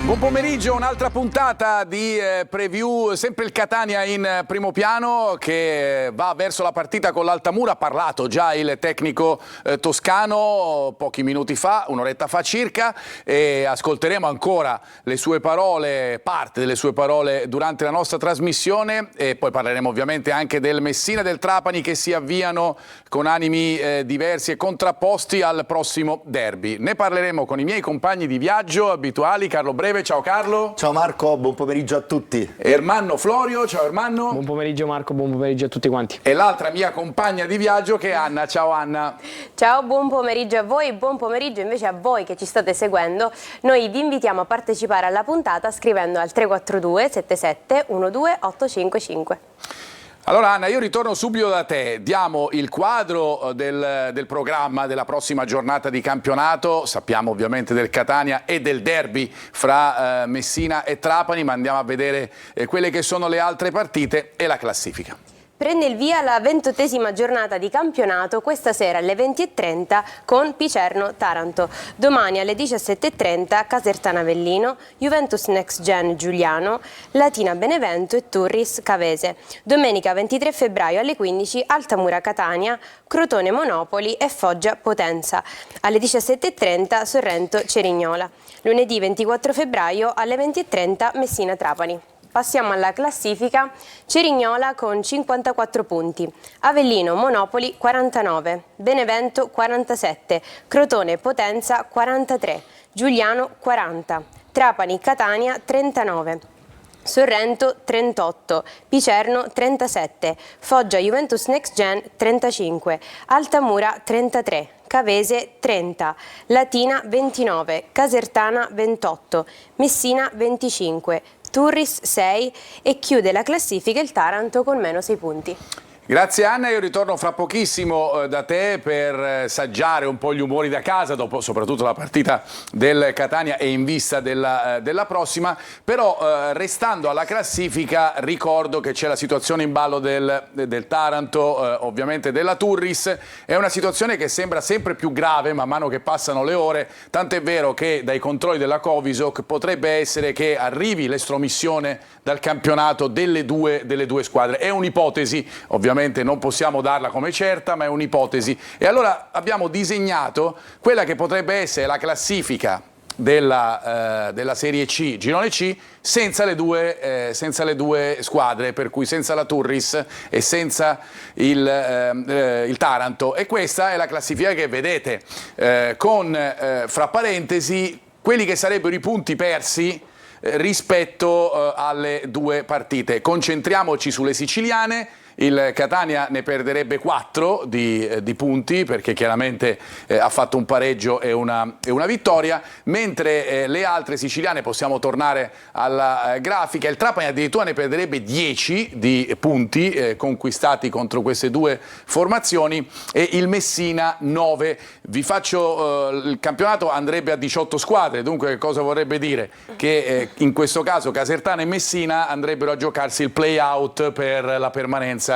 Buon pomeriggio, un'altra puntata di preview, sempre il Catania in primo piano che va verso la partita con l'Altamura. Ha parlato già il tecnico toscano pochi minuti fa, un'oretta fa circa, e ascolteremo ancora le sue parole, parte delle sue parole durante la nostra trasmissione, e poi parleremo ovviamente anche del Messina e del Trapani che si avviano con animi diversi e contrapposti al prossimo derby. Ne parleremo con i miei compagni di viaggio abituali, Carlo Breve. Ciao Carlo. Ciao Marco, buon pomeriggio a tutti. Ermanno Florio, ciao Ermanno. Buon pomeriggio Marco, buon pomeriggio a tutti quanti. E l'altra mia compagna di viaggio che è Anna, ciao Anna. Ciao, buon pomeriggio a voi, buon pomeriggio invece a voi che ci state seguendo. Noi vi invitiamo a partecipare alla puntata scrivendo al 342 77 12 855. Allora Anna, io ritorno subito da te, diamo il quadro del programma della prossima giornata di campionato, sappiamo ovviamente del Catania e del derby fra Messina e Trapani, ma andiamo a vedere quelle che sono le altre partite e la classifica. Prende il via la 28ª giornata di campionato questa sera alle 20:30 con Picerno-Taranto. Domani alle 17:30 Casertana-Avellino, Juventus Next Gen Giuliano, Latina-Benevento e Turris-Cavese. Domenica 23 febbraio alle 15 Altamura-Catania, Crotone-Monopoli e Foggia-Potenza. Alle 17:30 Sorrento-Cerignola. Lunedì 24 febbraio alle 20:30 Messina-Trapani. Passiamo alla classifica. Cerignola con 54 punti, Avellino Monopoli 49, Benevento 47, Crotone Potenza 43, Giuliano 40, Trapani Catania 39. Sorrento 38, Picerno 37, Foggia Juventus Next Gen 35, Altamura 33, Cavese 30, Latina 29, Casertana 28, Messina 25, Turris 6 e chiude la classifica il Taranto con meno 6 punti. Grazie Anna, io ritorno fra pochissimo da te per saggiare un po' gli umori da casa, dopo soprattutto la partita del Catania e in vista della prossima, però restando alla classifica ricordo che c'è la situazione in ballo del Taranto, ovviamente della Turris, è una situazione che sembra sempre più grave man mano che passano le ore, tant'è vero che dai controlli della Covisoc potrebbe essere che arrivi l'estromissione dal campionato delle due squadre. È un'ipotesi, ovviamente non possiamo darla come certa, ma è un'ipotesi. E allora abbiamo disegnato quella che potrebbe essere la classifica della Serie C, Girone C, senza le due squadre, per cui senza la Turris e senza il Taranto. E questa è la classifica che vedete, con fra parentesi quelli che sarebbero i punti persi rispetto alle due partite. Concentriamoci sulle siciliane. Il Catania ne perderebbe 4 di punti perché chiaramente ha fatto un pareggio e una vittoria, mentre le altre siciliane, possiamo tornare alla grafica, il Trapani addirittura ne perderebbe 10 di punti conquistati contro queste due formazioni e il Messina 9. Vi faccio il campionato andrebbe a 18 squadre, dunque che cosa vorrebbe dire? Che in questo caso Casertana e Messina andrebbero a giocarsi il play-out per la permanenza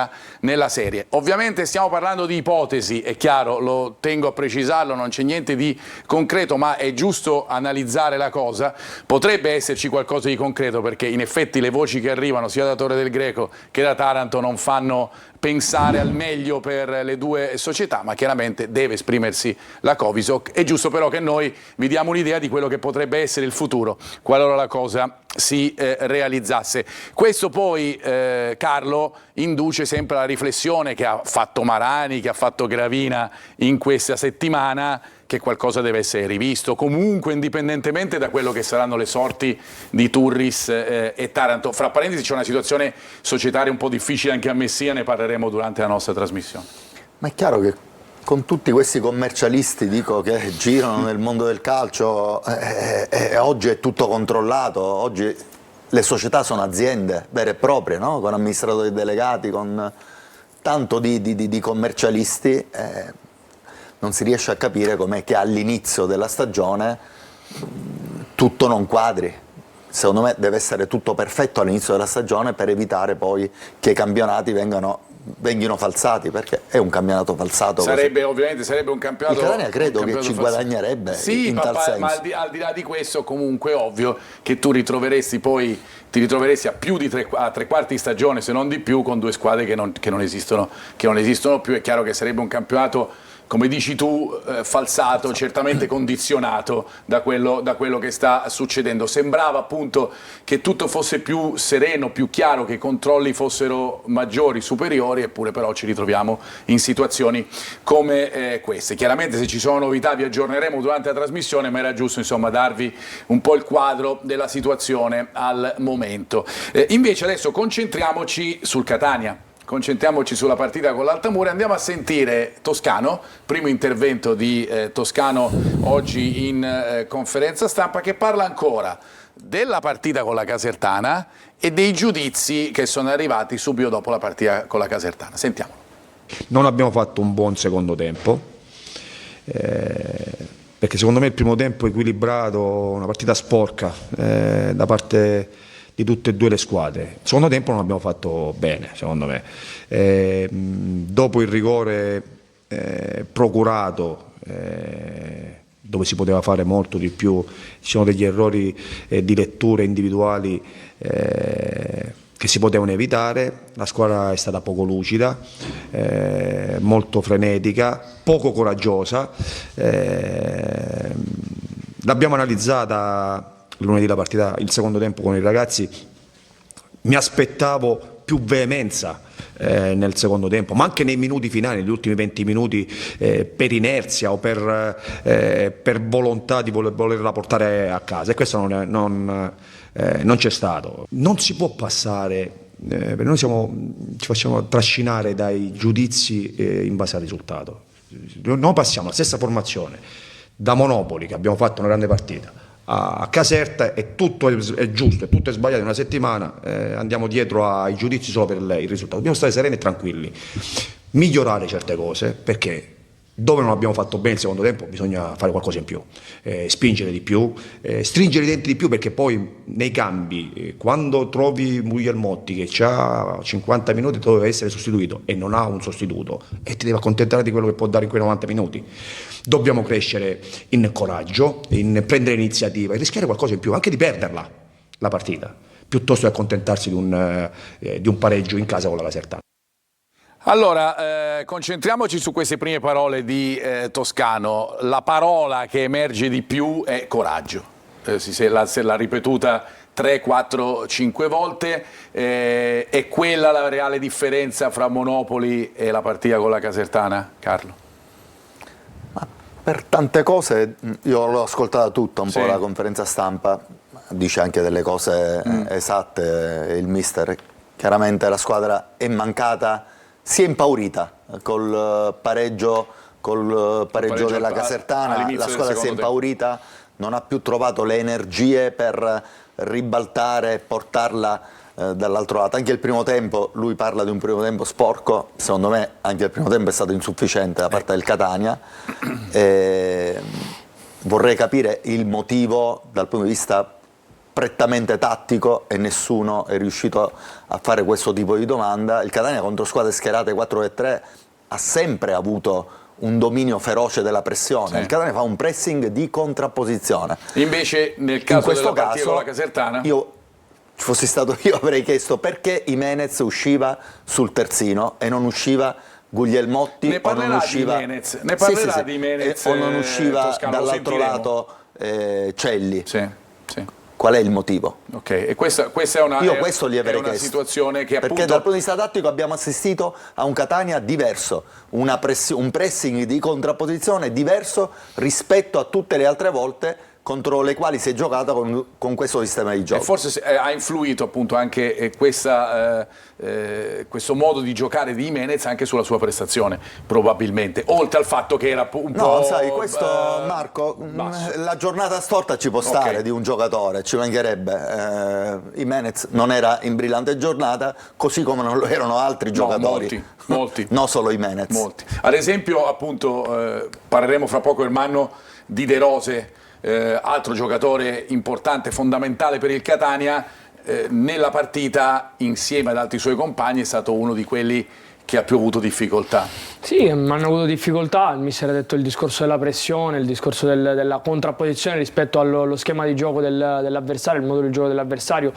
nella serie. Ovviamente stiamo parlando di ipotesi, è chiaro, lo tengo a precisarlo, non c'è niente di concreto, ma è giusto analizzare la cosa. Potrebbe esserci qualcosa di concreto perché in effetti le voci che arrivano sia da Torre del Greco che da Taranto non fanno pensare al meglio per le due società, ma chiaramente deve esprimersi la Covisoc. È giusto però che noi vi diamo un'idea di quello che potrebbe essere il futuro qualora la cosa si realizzasse. Questo poi, Carlo, induce sempre alla riflessione che ha fatto Marani, che ha fatto Gravina in questa settimana, che qualcosa deve essere rivisto, comunque indipendentemente da quello che saranno le sorti di Turris e Taranto. Fra parentesi c'è una situazione societaria un po' difficile anche a Messina, ne parleremo durante la nostra trasmissione. Ma è chiaro che con tutti questi commercialisti che girano nel mondo del calcio, oggi è tutto controllato, oggi le società sono aziende vere e proprie, no? Con amministratori delegati, con tanto di commercialisti. Non si riesce a capire com'è che all'inizio della stagione tutto non quadri. Secondo me deve essere tutto perfetto all'inizio della stagione per evitare poi che i campionati vengano venghino falsati, perché è un campionato falsato. Ovviamente sarebbe un campionato. Il Catania credo un che campionato ci guadagnerebbe sì, in tal senso. Ma al di là di questo, comunque è ovvio che tu ti ritroveresti a più di tre quarti di stagione, se non di più, con due squadre che non esistono più. È chiaro che sarebbe un campionato, come dici tu, falsato, certamente condizionato da quello che sta succedendo. Sembrava appunto che tutto fosse più sereno, più chiaro, che i controlli fossero maggiori, superiori, eppure però ci ritroviamo in situazioni come queste. Chiaramente se ci sono novità vi aggiorneremo durante la trasmissione, ma era giusto insomma darvi un po' il quadro della situazione al momento. Invece adesso concentriamoci sul Catania. Concentriamoci sulla partita con l'Altamura, andiamo a sentire Toscano, primo intervento di Toscano oggi in conferenza stampa, che parla ancora della partita con la Casertana e dei giudizi che sono arrivati subito dopo la partita con la Casertana. Sentiamo. Non abbiamo fatto un buon secondo tempo, perché secondo me il primo tempo equilibrato, una partita sporca da parte di tutte e due le squadre. Il secondo tempo non abbiamo fatto bene, secondo me. Dopo il rigore procurato, dove si poteva fare molto di più, ci sono degli errori di letture individuali che si potevano evitare. La squadra è stata poco lucida, molto frenetica, poco coraggiosa. L'abbiamo analizzata lunedì la partita, il secondo tempo con i ragazzi. Mi aspettavo più veemenza nel secondo tempo, ma anche nei minuti finali, negli ultimi 20 minuti, per inerzia o per volontà di volerla portare a casa, e questo non c'è stato. Non si può passare, perché noi ci facciamo trascinare dai giudizi in base al risultato. Noi passiamo la stessa formazione da Monopoli, che abbiamo fatto una grande partita, a Caserta, e tutto è giusto, e tutto è sbagliato in una settimana, andiamo dietro ai giudizi solo per il risultato. Dobbiamo stare sereni e tranquilli, migliorare certe cose, perché dove non abbiamo fatto bene il secondo tempo bisogna fare qualcosa in più, spingere di più, stringere i denti di più, perché poi nei cambi, quando trovi Guglielmotti che ha 50 minuti, doveva essere sostituito e non ha un sostituto, e ti devi accontentare di quello che può dare in quei 90 minuti. Dobbiamo crescere in coraggio, in prendere iniziativa e rischiare qualcosa in più, anche di perderla la partita, piuttosto che accontentarsi di un pareggio in casa con la Casertana. Allora, concentriamoci su queste prime parole di Toscano. La parola che emerge di più è coraggio. Se l'ha ripetuta 3, 4, 5 volte. È quella la reale differenza fra Monopoli e la partita con la Casertana, Carlo? Ma per tante cose, io l'ho ascoltata tutta un Sì. po' la conferenza stampa, dice anche delle cose esatte il mister. Chiaramente la squadra è mancata, si è impaurita col pareggio della Casertana, all'inizio la del squadra si è secondo impaurita, non ha più trovato le energie per ribaltare e portarla dall'altro lato. Anche il primo tempo, lui parla di un primo tempo sporco, secondo me anche il primo tempo è stato insufficiente da parte del Catania. Vorrei capire il motivo dal punto di vista prettamente tattico, e nessuno è riuscito a fare questo tipo di domanda. Il Catania contro squadre schierate 4-3 ha sempre avuto un dominio feroce della pressione. Sì. Il Catania fa un pressing di contrapposizione. Invece nel caso della partita con la Casertana? Io, ci fossi stato io, avrei chiesto perché Jimenez usciva sul terzino e non usciva Guglielmotti, Ne o parlerà non usciva, di Jimenez, ne parlerà di Jimenez, o non usciva Toscano, lo dall'altro sentiremo. lato Celli. Sì, sì. Qual è il motivo? Ok, e questa è una, Io questo gli avrei è una chiesto, situazione che perché appunto... dal punto di vista tattico abbiamo assistito a un Catania diverso, un pressing di contrapposizione diverso rispetto a tutte le altre volte contro le quali si è giocata con questo sistema di gioco. E forse ha influito appunto anche questo modo di giocare di Jimenez anche sulla sua prestazione, probabilmente, oltre al fatto che era un po'... No, sai, questo Marco, la giornata storta ci può stare di un giocatore, ci mancherebbe. Jimenez non era in brillante giornata, così come non lo erano altri giocatori. Molti. Non solo Jimenez. Molti. Ad esempio, appunto, parleremo fra poco, Ermanno, di De Rose, altro giocatore importante, fondamentale per il Catania. Nella partita, insieme ad altri suoi compagni, è stato uno di quelli che ha più avuto difficoltà. Sì, hanno avuto difficoltà, il mister ha detto il discorso della pressione, il discorso della contrapposizione rispetto allo schema di gioco dell'avversario, il modo di gioco dell'avversario.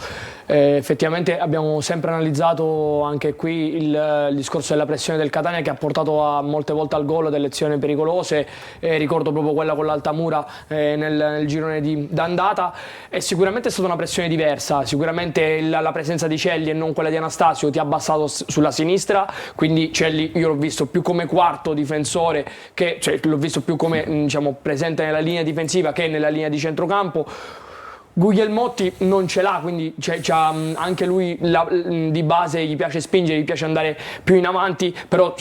Effettivamente abbiamo sempre analizzato anche qui il discorso della pressione del Catania, che ha portato molte volte al gol delle azioni pericolose, ricordo proprio quella con l'Altamura nel girone d'andata, e sicuramente è stata una pressione diversa, sicuramente la presenza di Celli e non quella di Anastasio ti ha abbassato sulla sinistra, quindi Celli io l'ho visto più come quarto difensore, cioè l'ho visto più come diciamo, presente nella linea difensiva che nella linea di centrocampo. Guglielmotti non ce l'ha, quindi anche lui di base gli piace spingere, gli piace andare più in avanti, però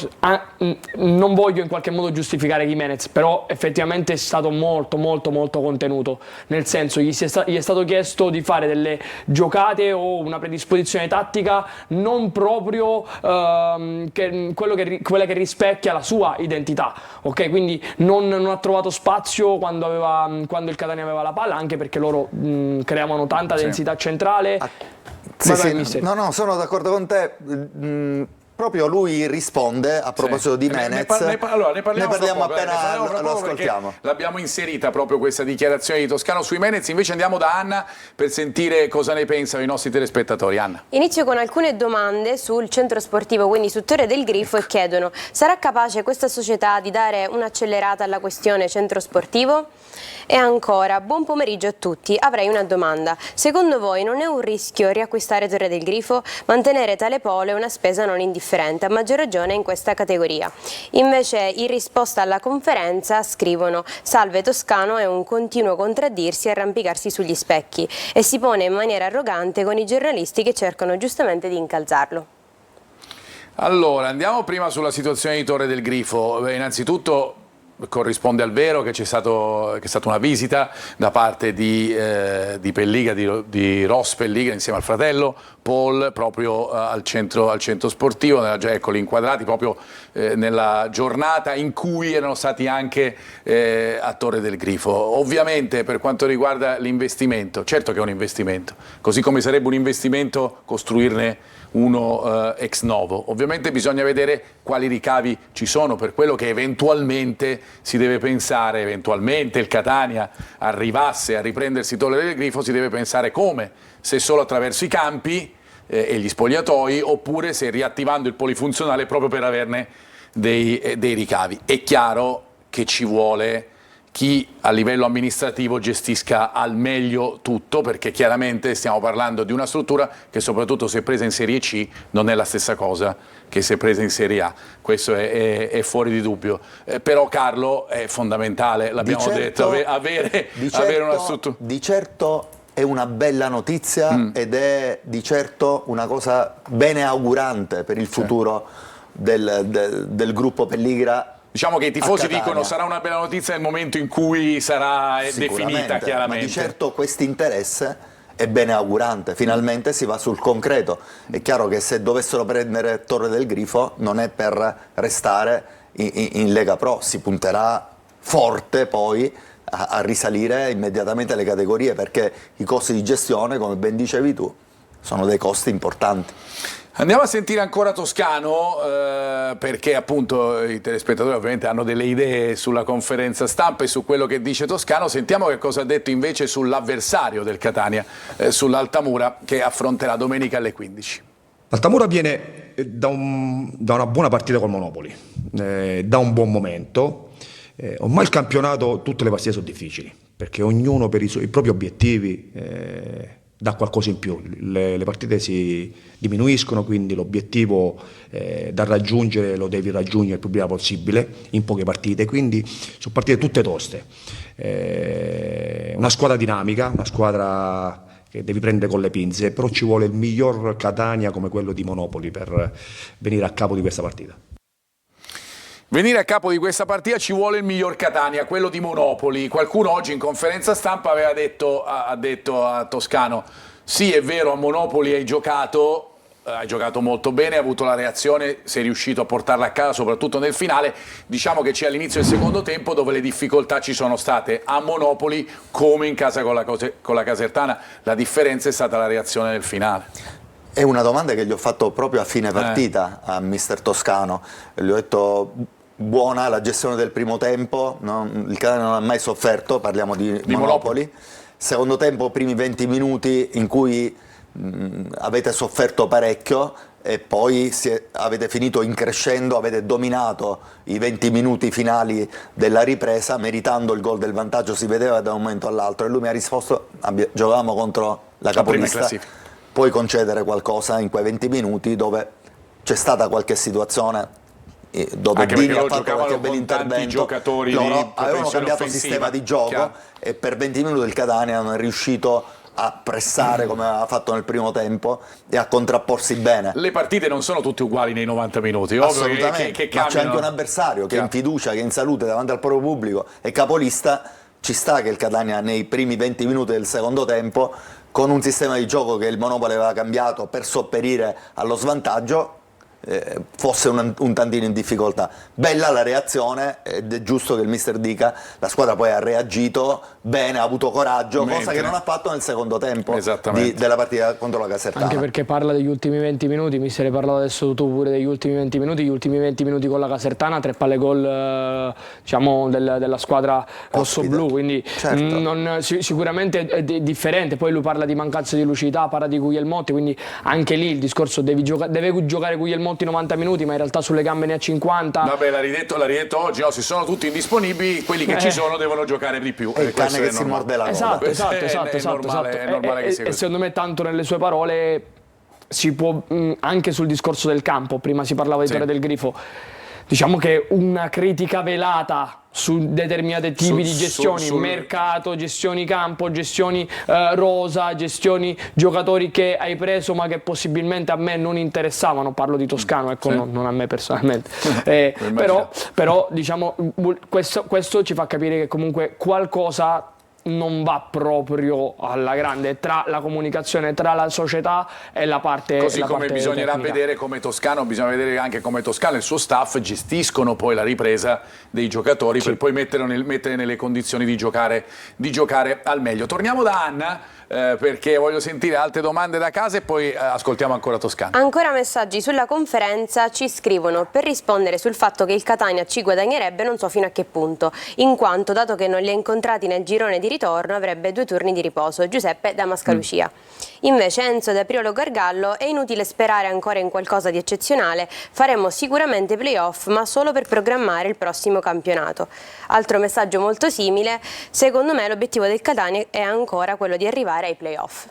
non voglio in qualche modo giustificare Giménez, però effettivamente è stato molto contenuto, nel senso gli è stato chiesto di fare delle giocate o una predisposizione tattica non proprio quella che rispecchia la sua identità, ok? Quindi non ha trovato spazio quando il Catania aveva la palla, anche perché loro creavano tanta densità centrale. No, sono d'accordo con te. Proprio lui risponde a proposito di Giménez. Ne parliamo appena lo ascoltiamo. ascoltiamo. L'abbiamo inserita proprio questa dichiarazione di Toscano su Giménez. Invece andiamo da Anna per sentire cosa ne pensano i nostri telespettatori. Anna. Inizio con alcune domande sul centro sportivo, quindi su Torre del Grifo, e chiedono: sarà capace questa società di dare un'accelerata alla questione centro sportivo? E ancora, buon pomeriggio a tutti, avrei una domanda: secondo voi non è un rischio riacquistare Torre del Grifo? Mantenere tale polo è una spesa non indifferente, a maggior ragione in questa categoria. Invece, in risposta alla conferenza, scrivono: salve Toscano è un continuo contraddirsi e arrampicarsi sugli specchi, e si pone in maniera arrogante con i giornalisti che cercano giustamente di incalzarlo. Allora, andiamo prima sulla situazione di Torre del Grifo. Innanzitutto corrisponde al vero che è stata una visita da parte di Pelliga, di Ross Pelliga, insieme al fratello Paul, proprio al centro sportivo, eccoli inquadrati proprio nella giornata in cui erano stati anche a Torre del Grifo. Ovviamente per quanto riguarda l'investimento, certo che è un investimento, così come sarebbe un investimento costruirne uno ex novo. Ovviamente bisogna vedere quali ricavi ci sono per quello che eventualmente si deve pensare, eventualmente il Catania arrivasse a riprendersi Torre del Grifo, si deve pensare come, se solo attraverso i campi e gli spogliatoi, oppure se riattivando il polifunzionale proprio per averne dei ricavi. È chiaro che ci vuole chi a livello amministrativo gestisca al meglio tutto, perché chiaramente stiamo parlando di una struttura che, soprattutto se presa in Serie C, non è la stessa cosa che se presa in Serie A, questo è fuori di dubbio. Però Carlo è fondamentale, l'abbiamo detto, avere una struttura. Di certo è una bella notizia ed è di certo una cosa bene augurante per il futuro del gruppo Pelligra. Diciamo che i tifosi dicono sarà una bella notizia nel momento in cui sarà definita, chiaramente. Ma di certo questo interesse è bene augurante, finalmente si va sul concreto. È chiaro che se dovessero prendere Torre del Grifo non è per restare in Lega Pro, si punterà forte poi a risalire immediatamente alle categorie, perché i costi di gestione, come ben dicevi tu, sono dei costi importanti. Andiamo a sentire ancora Toscano, perché appunto i telespettatori ovviamente hanno delle idee sulla conferenza stampa e su quello che dice Toscano. Sentiamo che cosa ha detto invece sull'avversario del Catania, sull'Altamura, che affronterà domenica alle 15. L'Altamura viene da una buona partita col Monopoli, da un buon momento. Ormai il campionato, tutte le partite sono difficili, perché ognuno per i propri obiettivi dà qualcosa in più, le partite si diminuiscono, quindi l'obiettivo da raggiungere lo devi raggiungere il più prima possibile in poche partite, quindi sono partite tutte toste. Una squadra dinamica, una squadra che devi prendere con le pinze, però ci vuole il miglior Catania come quello di Monopoli per venire a capo di questa partita. Venire a capo di questa partita ci vuole il miglior Catania, quello di Monopoli. Qualcuno oggi in conferenza stampa ha detto a Toscano: sì, è vero, a Monopoli hai giocato molto bene, hai avuto la reazione, sei riuscito a portarla a casa soprattutto nel finale. Diciamo che c'è all'inizio del secondo tempo dove le difficoltà ci sono state a Monopoli come in casa con la Casertana, la differenza è stata la reazione nel finale. È una domanda che gli ho fatto proprio a fine partita a mister Toscano. Gli ho detto: buona la gestione del primo tempo, no? Il Catania non ha mai sofferto, parliamo di Monopoli. Secondo tempo, primi 20 minuti in cui avete sofferto parecchio, e poi avete finito in crescendo, avete dominato i 20 minuti finali della ripresa, meritando il gol del vantaggio, si vedeva da un momento all'altro, e lui mi ha risposto: giocavamo contro la capolista, puoi concedere qualcosa in quei 20 minuti dove c'è stata qualche situazione dove Dini ha fatto qualche bel intervento, loro avevano cambiato sistema di gioco e per 20 minuti il Catania non è riuscito a pressare come aveva fatto nel primo tempo e a contrapporsi bene. Le partite non sono tutte uguali nei 90 minuti, assolutamente, che ma c'è anche un avversario che è in fiducia, che è in salute davanti al proprio pubblico, è capolista. Ci sta che il Catania nei primi 20 minuti del secondo tempo, con un sistema di gioco che il Monopoli aveva cambiato per sopperire allo svantaggio, fosse un tantino in difficoltà. Bella la reazione, ed è giusto che il mister dica: la squadra poi ha reagito bene, ha avuto coraggio, cosa che non ha fatto nel secondo tempo della partita contro la Casertana. Anche perché parla degli ultimi 20 minuti, mi sei parlato adesso tu pure degli ultimi 20 minuti, gli ultimi 20 minuti con la Casertana, 3 palle gol diciamo della squadra rossoblu, quindi sicuramente è differente. Poi lui parla di mancanza di lucidità, parla di Guglielmotti, quindi anche lì il discorso deve giocare Guglielmotti 90 minuti, ma in realtà sulle gambe ne ha 50. Vabbè, l'ha ridetto oggi, no? Se sono tutti indisponibili, quelli che ci sono devono giocare di più. È il cane che si morde la coda. Esatto. È normale che sia e secondo me, tanto nelle sue parole, si può anche sul discorso del campo, prima si parlava di Torre del Grifo, diciamo che una critica velata su determinati tipi di gestioni, mercato, gestioni campo, gestioni rosa, gestioni giocatori che hai preso ma che possibilmente a me non interessavano, parlo di Toscano, ecco, non a me personalmente, però diciamo questo ci fa capire che comunque qualcosa non va proprio alla grande tra la comunicazione tra la società e la parte così la come parte bisognerà tecnica. vedere come Toscano, bisogna vedere anche come Toscano e il suo staff gestiscono poi la ripresa dei giocatori per poi mettere nelle condizioni di giocare al meglio. Torniamo da Anna perché voglio sentire altre domande da casa e poi ascoltiamo ancora Toscano. Ancora messaggi sulla conferenza, ci scrivono: per rispondere sul fatto che il Catania ci guadagnerebbe non so fino a che punto, in quanto dato che non li ha incontrati nel girone di ritorno avrebbe 2 turni di riposo. Giuseppe da Mascalucia. Invece Enzo da Priolo Gargallo: è inutile sperare ancora in qualcosa di eccezionale, faremo sicuramente playoff ma solo per programmare il prossimo campionato. Altro messaggio molto simile: secondo me l'obiettivo del Catania è ancora quello di arrivare ai playoff.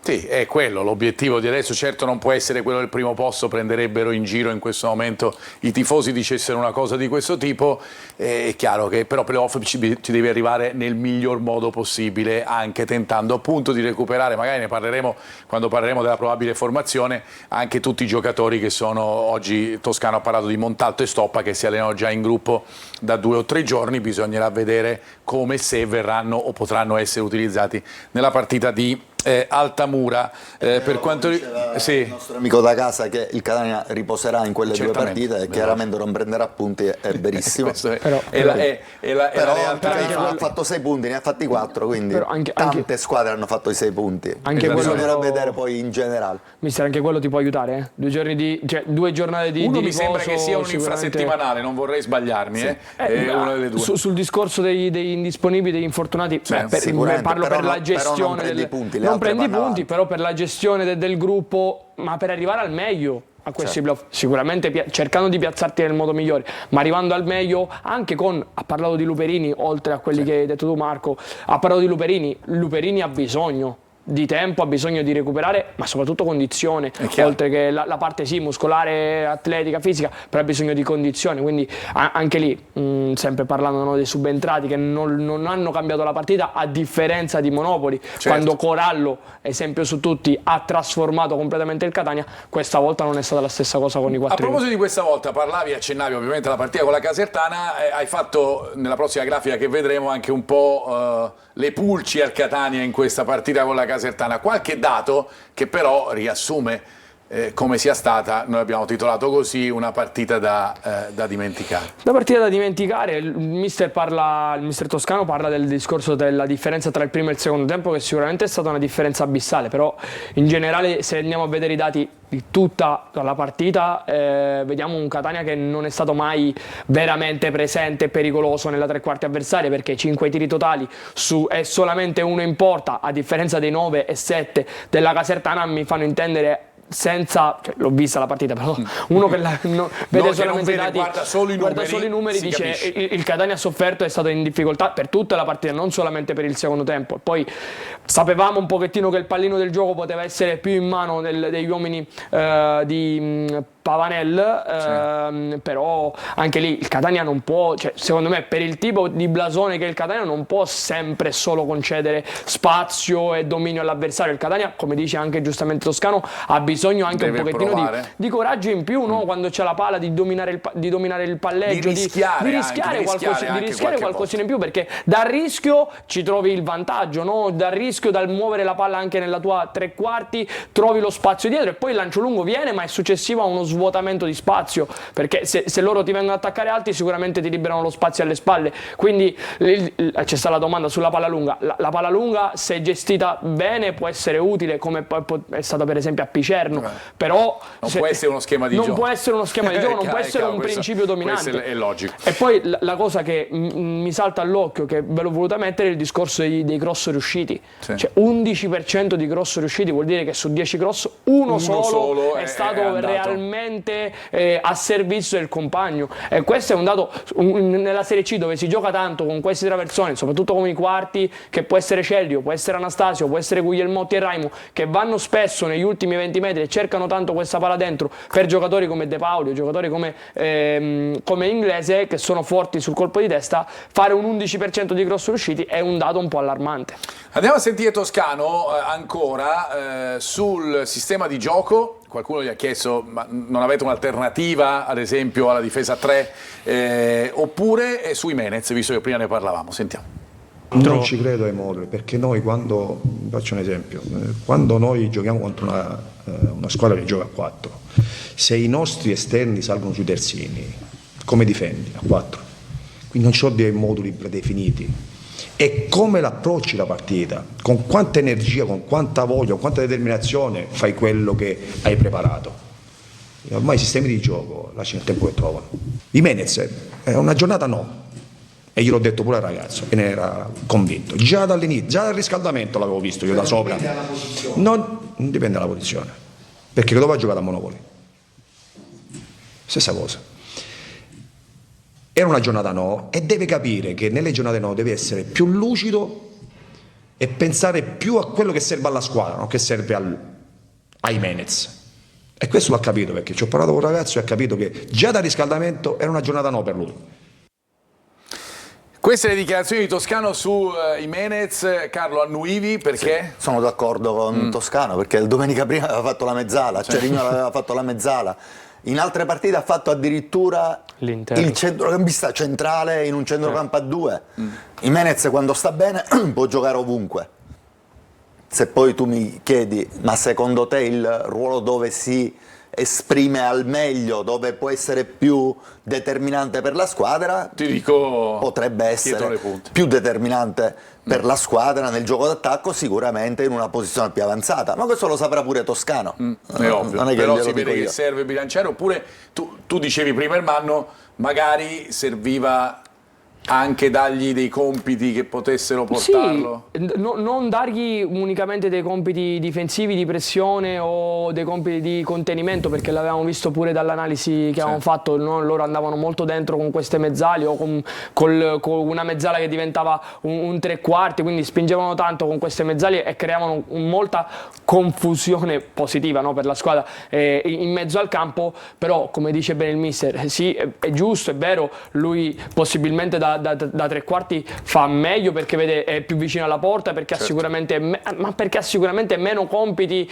Sì, è quello l'obiettivo di adesso, certo non può essere quello del primo posto, prenderebbero in giro in questo momento i tifosi dicessero una cosa di questo tipo, è chiaro che però playoff ci devi arrivare nel miglior modo possibile, anche tentando appunto di recuperare, magari ne parleremo quando parleremo della probabile formazione, anche tutti i giocatori che sono oggi, Toscano ha parlato di Montalto e Stoppa che si allenano già in gruppo da 2 o 3 giorni, bisognerà vedere come, se verranno o potranno essere utilizzati nella partita di Altamura. Per quanto il nostro amico da casa che il Catania riposerà in quelle 2 partite e chiaramente non prenderà punti, è verissimo. Però ha fatto 6 punti, ne ha fatti 4, quindi tante squadre hanno fatto i 6 punti. Anche bisognerà vedere poi in generale. Mister, anche quello ti può aiutare, 2 giornate di mi riposo, sembra che sia un infrasettimanale, non vorrei sbagliarmi, una delle 2. Sul discorso degli indisponibili, degli infortunati, parlo per la gestione non prendi punti, però per la gestione del gruppo, ma per arrivare al meglio a questi playoff, sicuramente cercando di piazzarti nel modo migliore, ma arrivando al meglio anche ha parlato di Luperini, oltre a quelli che hai detto tu Marco, ha parlato di Luperini ha bisogno di tempo, ha bisogno di recuperare, ma soprattutto condizione, oltre che la parte muscolare, atletica, fisica, però ha bisogno di condizione, quindi anche lì sempre parlando dei subentrati che non hanno cambiato la partita, a differenza di Monopoli, quando Corallo, esempio su tutti, ha trasformato completamente il Catania, questa volta non è stata la stessa cosa con i 4. A proposito di questa volta, accennavi ovviamente alla partita con la Casertana, hai fatto nella prossima grafica che vedremo anche un po' le pulci al Catania in questa partita con la Casertana, qualche dato che però riassume come sia stata, noi abbiamo titolato così, una partita da dimenticare. La partita da dimenticare, il mister Toscano parla del discorso della differenza tra il primo e il secondo tempo, che sicuramente è stata una differenza abissale, però in generale se andiamo a vedere i dati di tutta la partita vediamo un Catania che non è stato mai veramente presente e pericoloso nella tre quarti avversaria, perché 5 tiri totali e solamente uno in porta, a differenza dei 9 e 7 della Casertana, mi fanno intendere l'ho vista la partita, però uno che vede solamente i dati, guarda solo i numeri, dice il Catania ha sofferto, è stato in difficoltà per tutta la partita, non solamente per il secondo tempo. E poi sapevamo un pochettino che il pallino del gioco poteva essere più in mano degli uomini di Pavanel, però anche lì il Catania non può, secondo me, per il tipo di blasone che è il Catania, non può sempre solo concedere spazio e dominio all'avversario. Il Catania, come dice anche giustamente Toscano, ha bisogno anche un pochettino di coraggio in più, no? Quando c'è la palla, di dominare il palleggio, di rischiare qualcosina in più, perché dal rischio ci trovi il vantaggio, no? Dal rischio, dal muovere la palla anche nella tua tre quarti, trovi lo spazio dietro e poi il lancio lungo viene, ma è successivo a uno svuotamento di spazio, perché se loro ti vengono ad attaccare alti sicuramente ti liberano lo spazio alle spalle. Quindi c'è stata la domanda sulla palla lunga. La palla lunga, se gestita bene, può essere utile, come è stata per esempio a Picerno, però non può essere uno schema di gioco, non può essere uno schema di gioco, non può essere un principio dominante. È logico. E poi la cosa che mi salta all'occhio, che ve l'ho voluta mettere, è il discorso dei cross riusciti. Sì. Cioè 11% di cross riusciti vuol dire che su 10 cross uno solo è stato realmente a servizio del compagno, e questo è un dato nella Serie C, dove si gioca tanto con questi traversoni, soprattutto con i quarti, che può essere Celio, può essere Anastasio, può essere Guglielmotti e Raimo, che vanno spesso negli ultimi 20 metri e cercano tanto questa palla dentro, per giocatori come De Paoli, giocatori come Inglese, che sono forti sul colpo di testa. Fare un 11% di cross riusciti è un dato un po' allarmante. Andiamo a sentire Toscano ancora sul sistema di gioco. Qualcuno gli ha chiesto: ma non avete un'alternativa ad esempio alla difesa 3 oppure sui Menez, visto che prima ne parlavamo? Sentiamo. Non ci credo ai moduli, perché noi quando, faccio un esempio, quando noi giochiamo contro una squadra che gioca a 4, se i nostri esterni salgono sui terzini, come difendi? A 4. Quindi non ci sono dei moduli predefiniti. E come l'approcci la partita, con quanta energia, con quanta voglia, con quanta determinazione fai quello che hai preparato. E ormai i sistemi di gioco lasciano il tempo che trovano. I Menez, è una giornata no. E gliel'ho detto pure al ragazzo e ne era convinto. Già dall'inizio, già dal riscaldamento l'avevo visto io da sopra. Non dipende dalla posizione, perché dopo ha giocato a Monopoli. Stessa cosa. Era una giornata no, e deve capire che nelle giornate no deve essere più lucido e pensare più a quello che serve alla squadra, non che serve ai Menez. E questo l'ha capito, perché ci ho parlato con un ragazzo e ha capito che già dal riscaldamento era una giornata no per lui. Queste le dichiarazioni di Toscano su Jimenez. Carlo, annuivi perché? Sì, sono d'accordo con Toscano, perché domenica prima aveva fatto la mezzala, Cerigno aveva fatto la mezzala. In altre partite ha fatto addirittura il centrocampista centrale in un centrocampo a 2. Jimenez quando sta bene può giocare ovunque. Se poi tu mi chiedi, ma secondo te il ruolo dove si esprime al meglio, dove può essere più determinante per la squadra, ti dico, potrebbe essere più determinante per la squadra nel gioco d'attacco, sicuramente in una posizione più avanzata, ma questo lo saprà pure Toscano. È ovvio, non è che però si vede che serve bilanciare. Oppure tu dicevi prima, Ermanno, magari serviva anche dargli dei compiti che potessero portarlo? Sì, non dargli unicamente dei compiti difensivi di pressione o dei compiti di contenimento, perché l'avevamo visto pure dall'analisi che avevamo fatto, no? Loro andavali molto dentro con queste mezzali o con una mezzala che diventava un tre quarti, quindi spingevano tanto con queste mezzali e creavano molta confusione positiva, no? Per la squadra in mezzo al campo. Però, come dice bene il mister, sì, è giusto, è vero, lui possibilmente da tre quarti fa meglio, perché vede, è più vicino alla porta, perché perché ha sicuramente meno compiti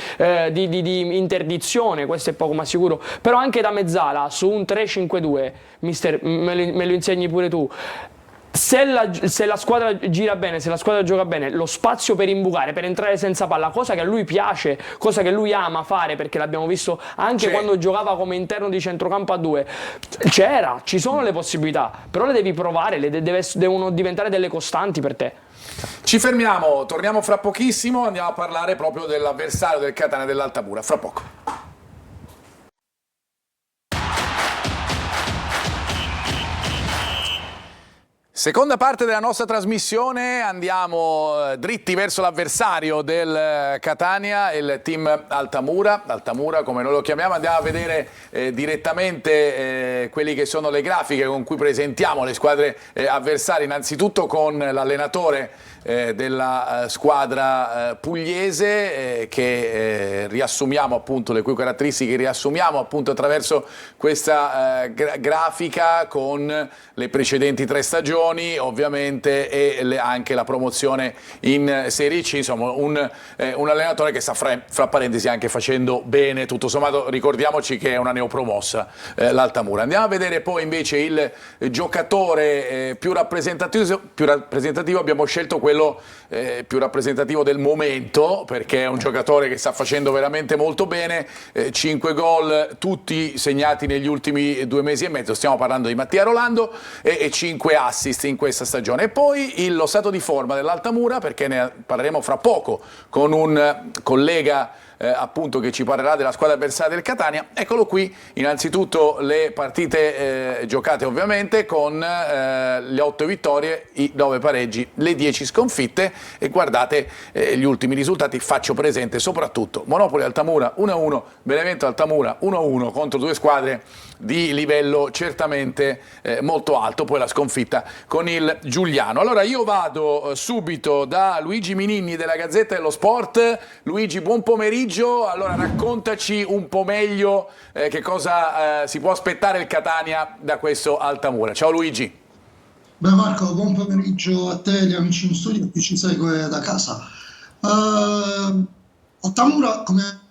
di interdizione, questo è poco ma sicuro. Però anche da mezzala su un 3-5-2, mister, me lo insegni pure tu, Se la squadra gira bene, se la squadra gioca bene, lo spazio per imbucare, per entrare senza palla, cosa che a lui piace, cosa che lui ama fare, perché l'abbiamo visto anche quando giocava come interno di centrocampo a 2, ci sono le possibilità, però le devi provare, devono diventare delle costanti per te. Ci fermiamo, torniamo fra pochissimo, andiamo a parlare proprio dell'avversario del Catania dell'Altamura, fra poco. Seconda parte della nostra trasmissione, andiamo dritti verso l'avversario del Catania, il team Altamura, come noi lo chiamiamo. Andiamo a vedere direttamente quelli che sono le grafiche con cui presentiamo le squadre avversarie, innanzitutto con l'allenatore della squadra pugliese che riassumiamo appunto, le cui caratteristiche riassumiamo appunto attraverso questa grafica con le precedenti 3 stagioni ovviamente e anche la promozione in Serie C, insomma un allenatore che sta fra parentesi anche facendo bene, tutto sommato. Ricordiamoci che è una neopromossa l'Altamura. Andiamo a vedere poi invece il giocatore più rappresentativo, abbiamo scelto quello più rappresentativo del momento, perché è un giocatore che sta facendo veramente molto bene, 5 gol tutti segnati negli ultimi 2 mesi e mezzo, stiamo parlando di Mattia Rolando, e 5 assist in questa stagione. E poi lo stato di forma dell'Altamura, perché ne parleremo fra poco con un collega appunto che ci parlerà della squadra avversaria del Catania. Eccolo qui, innanzitutto le partite giocate ovviamente con le 8 vittorie, i 9 pareggi, le 10 sconfitte, e guardate gli ultimi risultati. Faccio presente soprattutto Monopoli Altamura 1-1, Benevento Altamura 1-1 contro 2 squadre di livello certamente molto alto, poi la sconfitta con il Giuliano. Allora io vado subito da Luigi Mininni della Gazzetta dello Sport. Luigi, buon pomeriggio. Allora raccontaci un po' meglio che cosa si può aspettare il Catania da questo Altamura. Ciao Luigi. Beh Marco, buon pomeriggio a te, gli amici in studio e chi ci segue da casa. Altamura, come...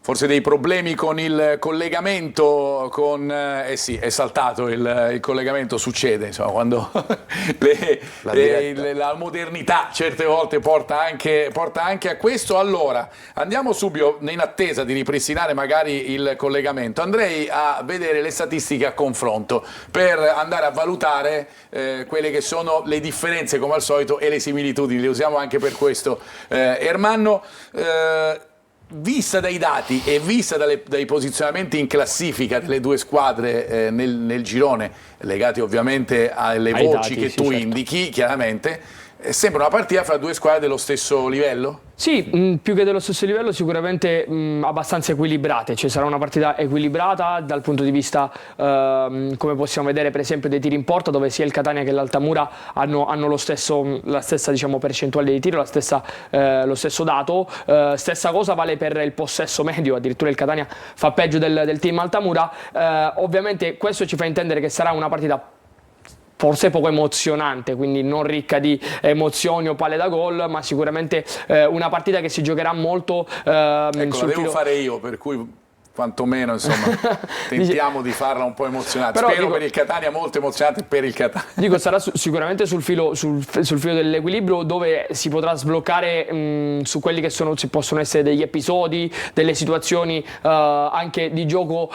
Forse dei problemi con il collegamento, sì, è saltato il collegamento, succede, insomma, quando la modernità certe volte porta anche a questo. Allora, andiamo subito, in attesa di ripristinare magari il collegamento, andrei a vedere le statistiche a confronto per andare a valutare quelle che sono le differenze, come al solito, e le similitudini, le usiamo anche per questo. Ermanno, vista dai dati e vista dai posizionamenti in classifica delle 2 squadre nel girone, legati ovviamente alle voci che tu indichi, chiaramente, sembra una partita fra 2 squadre dello stesso livello? Sì, più che dello stesso livello sicuramente abbastanza equilibrate, cioè sarà una partita equilibrata dal punto di vista, come possiamo vedere per esempio, dei tiri in porta, dove sia il Catania che l'Altamura hanno la stessa diciamo, percentuale di tiro, lo stesso dato. Stessa cosa vale per il possesso medio, addirittura il Catania fa peggio del team Altamura. Ovviamente questo ci fa intendere che sarà una partita forse poco emozionante, quindi non ricca di emozioni o palle da gol, ma sicuramente una partita che si giocherà molto ecco, la devo fare io, per cui quantomeno insomma tentiamo di farla un po' emozionante. Però, spero per il Catania molto emozionante per il Catania. Dico, sarà sicuramente sul filo dell'equilibrio, dove si potrà sbloccare su quelli che possono essere degli episodi, delle situazioni anche di gioco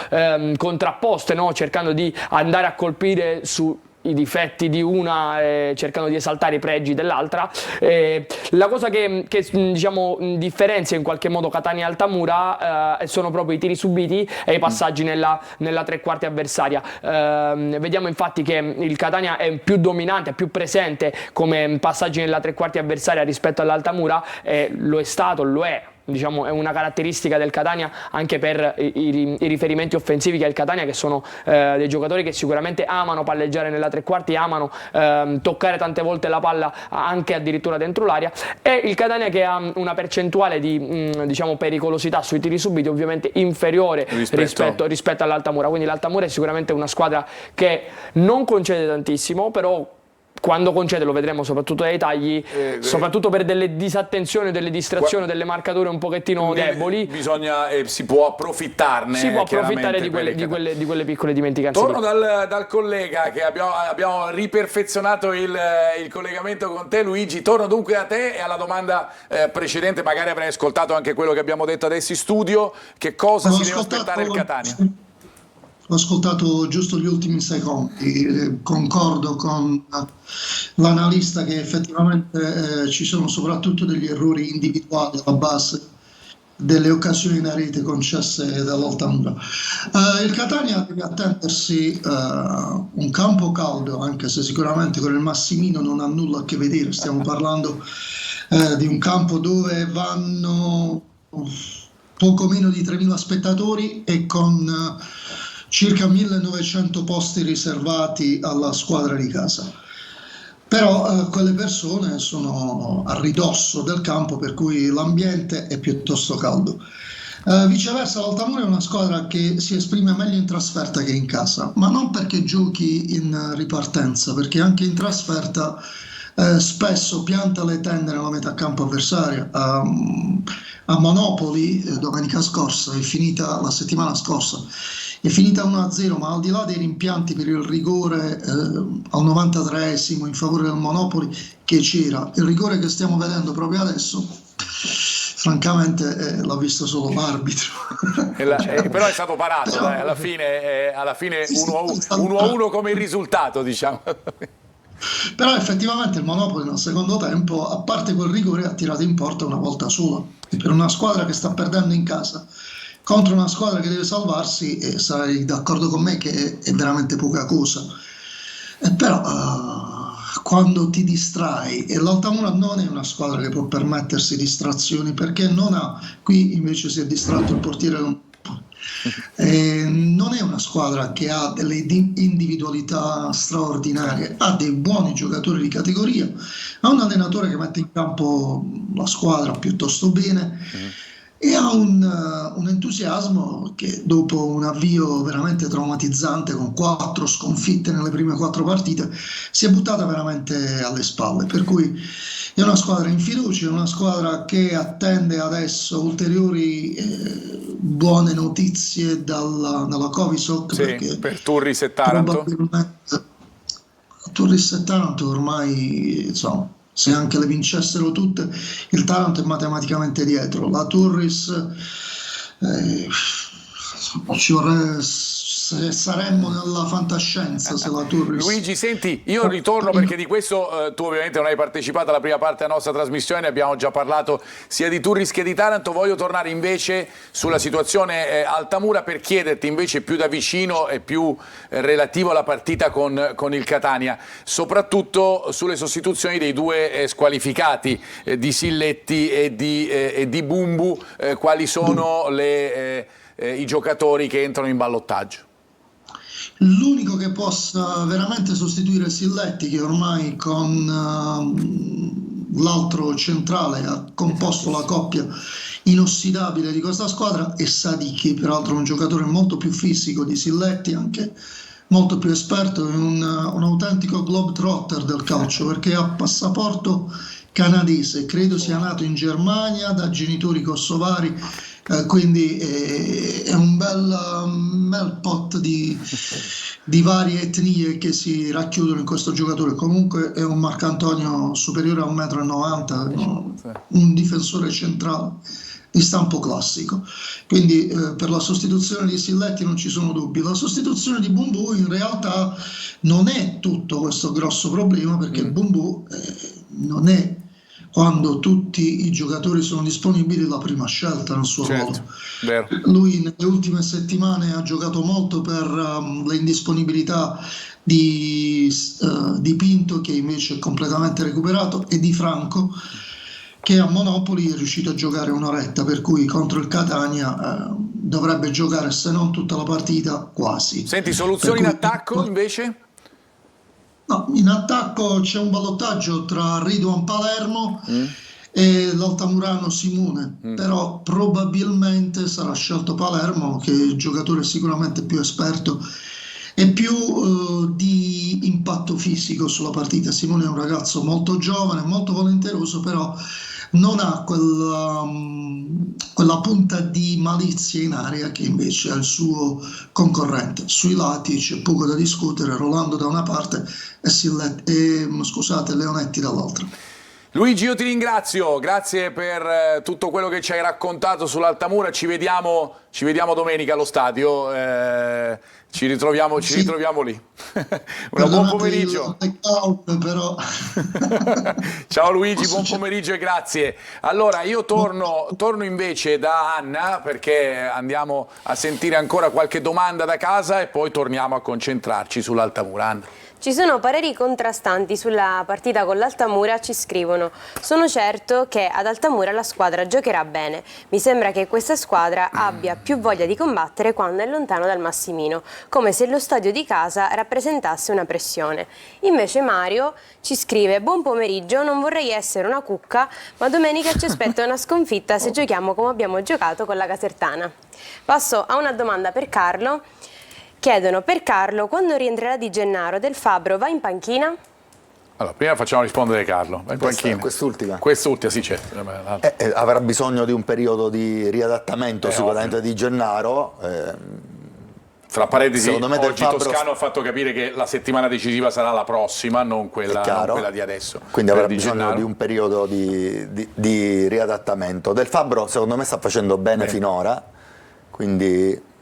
contrapposte, no? Cercando di andare a colpire su i difetti di una, cercando di esaltare i pregi dell'altra. La cosa che diciamo differenzia in qualche modo Catania e Altamura sono proprio i tiri subiti e i passaggi nella tre quarti avversaria. Vediamo infatti che il Catania è più dominante, è più presente come passaggi nella tre quarti avversaria rispetto all'Altamura, lo è. Diciamo, è una caratteristica del Catania anche per i riferimenti offensivi che ha il Catania, che sono dei giocatori che sicuramente amano palleggiare nella tre quarti, amano toccare tante volte la palla anche addirittura dentro l'area, e il Catania che ha una percentuale di diciamo pericolosità sui tiri subiti ovviamente inferiore rispetto all'Altamura. Quindi l'Altamura è sicuramente una squadra che non concede tantissimo, però quando concede, lo vedremo soprattutto dai tagli, soprattutto per delle disattenzioni, delle distrazioni, delle marcature un pochettino deboli, si può approfittarne. Si può approfittare di quelle piccole dimenticanze. Torno dal collega che abbiamo riperfezionato il collegamento con te, Luigi. Torno dunque a te e alla domanda precedente. Magari avrai ascoltato anche quello che abbiamo detto adesso in studio. Che cosa si deve aspettare il Catania? Ho ascoltato giusto gli ultimi secondi, concordo con l'analista che effettivamente ci sono soprattutto degli errori individuali alla base delle occasioni in rete concesse dall'Altamura. Il Catania deve attendersi un campo caldo, anche se sicuramente con il Massimino non ha nulla a che vedere, stiamo parlando di un campo dove vanno poco meno di 3.000 spettatori e con circa 1.900 posti riservati alla squadra di casa. Però quelle persone sono a ridosso del campo, per cui l'ambiente è piuttosto caldo. Viceversa, l'Altamura è una squadra che si esprime meglio in trasferta che in casa, ma non perché giochi in ripartenza, perché anche in trasferta spesso pianta le tende nella metà campo avversaria. A Monopoli, domenica scorsa, è finita la settimana scorsa, è finita 1-0, ma al di là dei rimpianti per il rigore al 93esimo in favore del Monopoli che c'era, il rigore che stiamo vedendo proprio adesso, francamente l'ha visto solo l'arbitro. Però è stato parato, dai, alla fine 1-1 come il risultato, diciamo. Però effettivamente il Monopoli nel secondo tempo, a parte quel rigore, ha tirato in porta una volta sola. E per una squadra che sta perdendo in casa contro una squadra che deve salvarsi, sarai d'accordo con me che è veramente poca cosa. Però quando ti distrai, e l'Altamura non è una squadra che può permettersi distrazioni, perché non ha, qui invece si è distratto il portiere non è una squadra che ha delle individualità straordinarie, ha dei buoni giocatori di categoria, ha un allenatore che mette in campo la squadra piuttosto bene e ha un entusiasmo che dopo un avvio veramente traumatizzante con 4 sconfitte nelle prime 4 partite si è buttata veramente alle spalle, per cui è una squadra in fiducia, è una squadra che attende adesso ulteriori buone notizie dalla Covisoc, perché per Turris e Taranto. Turris e Taranto ormai, insomma, se anche le vincessero tutte, il Taranto è matematicamente dietro. La Turris ci vorrei, saremmo nella fantascienza se la Turris. Luigi, senti, io ritorno perché di questo tu ovviamente non hai partecipato alla prima parte della nostra trasmissione, ne abbiamo già parlato sia di Turris che di Taranto. Voglio tornare invece sulla situazione Altamura per chiederti invece più da vicino e più relativo alla partita con il Catania, soprattutto sulle sostituzioni dei 2 squalificati di Silletti e di Bumbu. Quali sono i giocatori che entrano in ballottaggio? L'unico che possa veramente sostituire Silletti, che ormai con l'altro centrale ha composto la coppia inossidabile di questa squadra, è Sadichi, peraltro un giocatore molto più fisico di Silletti, anche molto più esperto, è un autentico globetrotter del calcio, perché ha passaporto canadese, credo sia nato in Germania da genitori kosovari, quindi è un bel pot di varie etnie che si racchiudono in questo giocatore. Comunque è un Marcantonio superiore a 1,90 m, un difensore centrale di stampo classico, quindi per la sostituzione di Silletti non ci sono dubbi. La sostituzione di Bumbu in realtà non è tutto questo grosso problema, perché Bumbu non è, quando tutti i giocatori sono disponibili, la prima scelta nel suo ruolo. Vero. Lui nelle ultime settimane ha giocato molto per le indisponibilità di Pinto, che invece è completamente recuperato, e di Franco, che a Monopoli è riuscito a giocare un'oretta, per cui contro il Catania dovrebbe giocare, se non tutta la partita, quasi. Senti, soluzioni in attacco invece? No, in attacco c'è un ballottaggio tra Ridwan Palermo e l'altamurano Simone, però probabilmente sarà scelto Palermo, che è il giocatore sicuramente più esperto e più di impatto fisico sulla partita. Simone è un ragazzo molto giovane, molto volenteroso, però non ha quella punta di malizia in aria che invece ha il suo concorrente. Sui lati c'è poco da discutere, Rolando da una parte scusate, Leonetti dall'altra. Luigi, io ti ringrazio, grazie per tutto quello che ci hai raccontato sull'Altamura. Ci vediamo domenica allo stadio, ci ritroviamo lì. Un buon pomeriggio. Però. Ciao Luigi, buon pomeriggio e grazie. Allora io torno invece da Anna, perché andiamo a sentire ancora qualche domanda da casa e poi torniamo a concentrarci sull'Altamura. Anna. Ci sono pareri contrastanti sulla partita con l'Altamura, ci scrivono: sono certo che ad Altamura la squadra giocherà bene, mi sembra che questa squadra abbia più voglia di combattere quando è lontano dal Massimino, come se lo stadio di casa rappresentasse una pressione. Invece Mario ci scrive: buon pomeriggio, non vorrei essere una cucca, ma domenica ci aspetta una sconfitta se giochiamo come abbiamo giocato con la Casertana. Passo a una domanda per Carlo. Chiedono: per Carlo, quando rientrerà Di Gennaro, Del Fabbro va in panchina? Allora, prima facciamo rispondere Carlo. Va in panchina. Quest'ultima. Quest'ultima, sì, certo. Avrà bisogno di un periodo di riadattamento sicuramente Di Gennaro. Fra parentesi, secondo me oggi Toscano ha fatto capire che la settimana decisiva sarà la prossima, non quella di adesso. Quindi avrà bisogno di un periodo di riadattamento. Del Fabbro secondo me sta facendo bene finora, quindi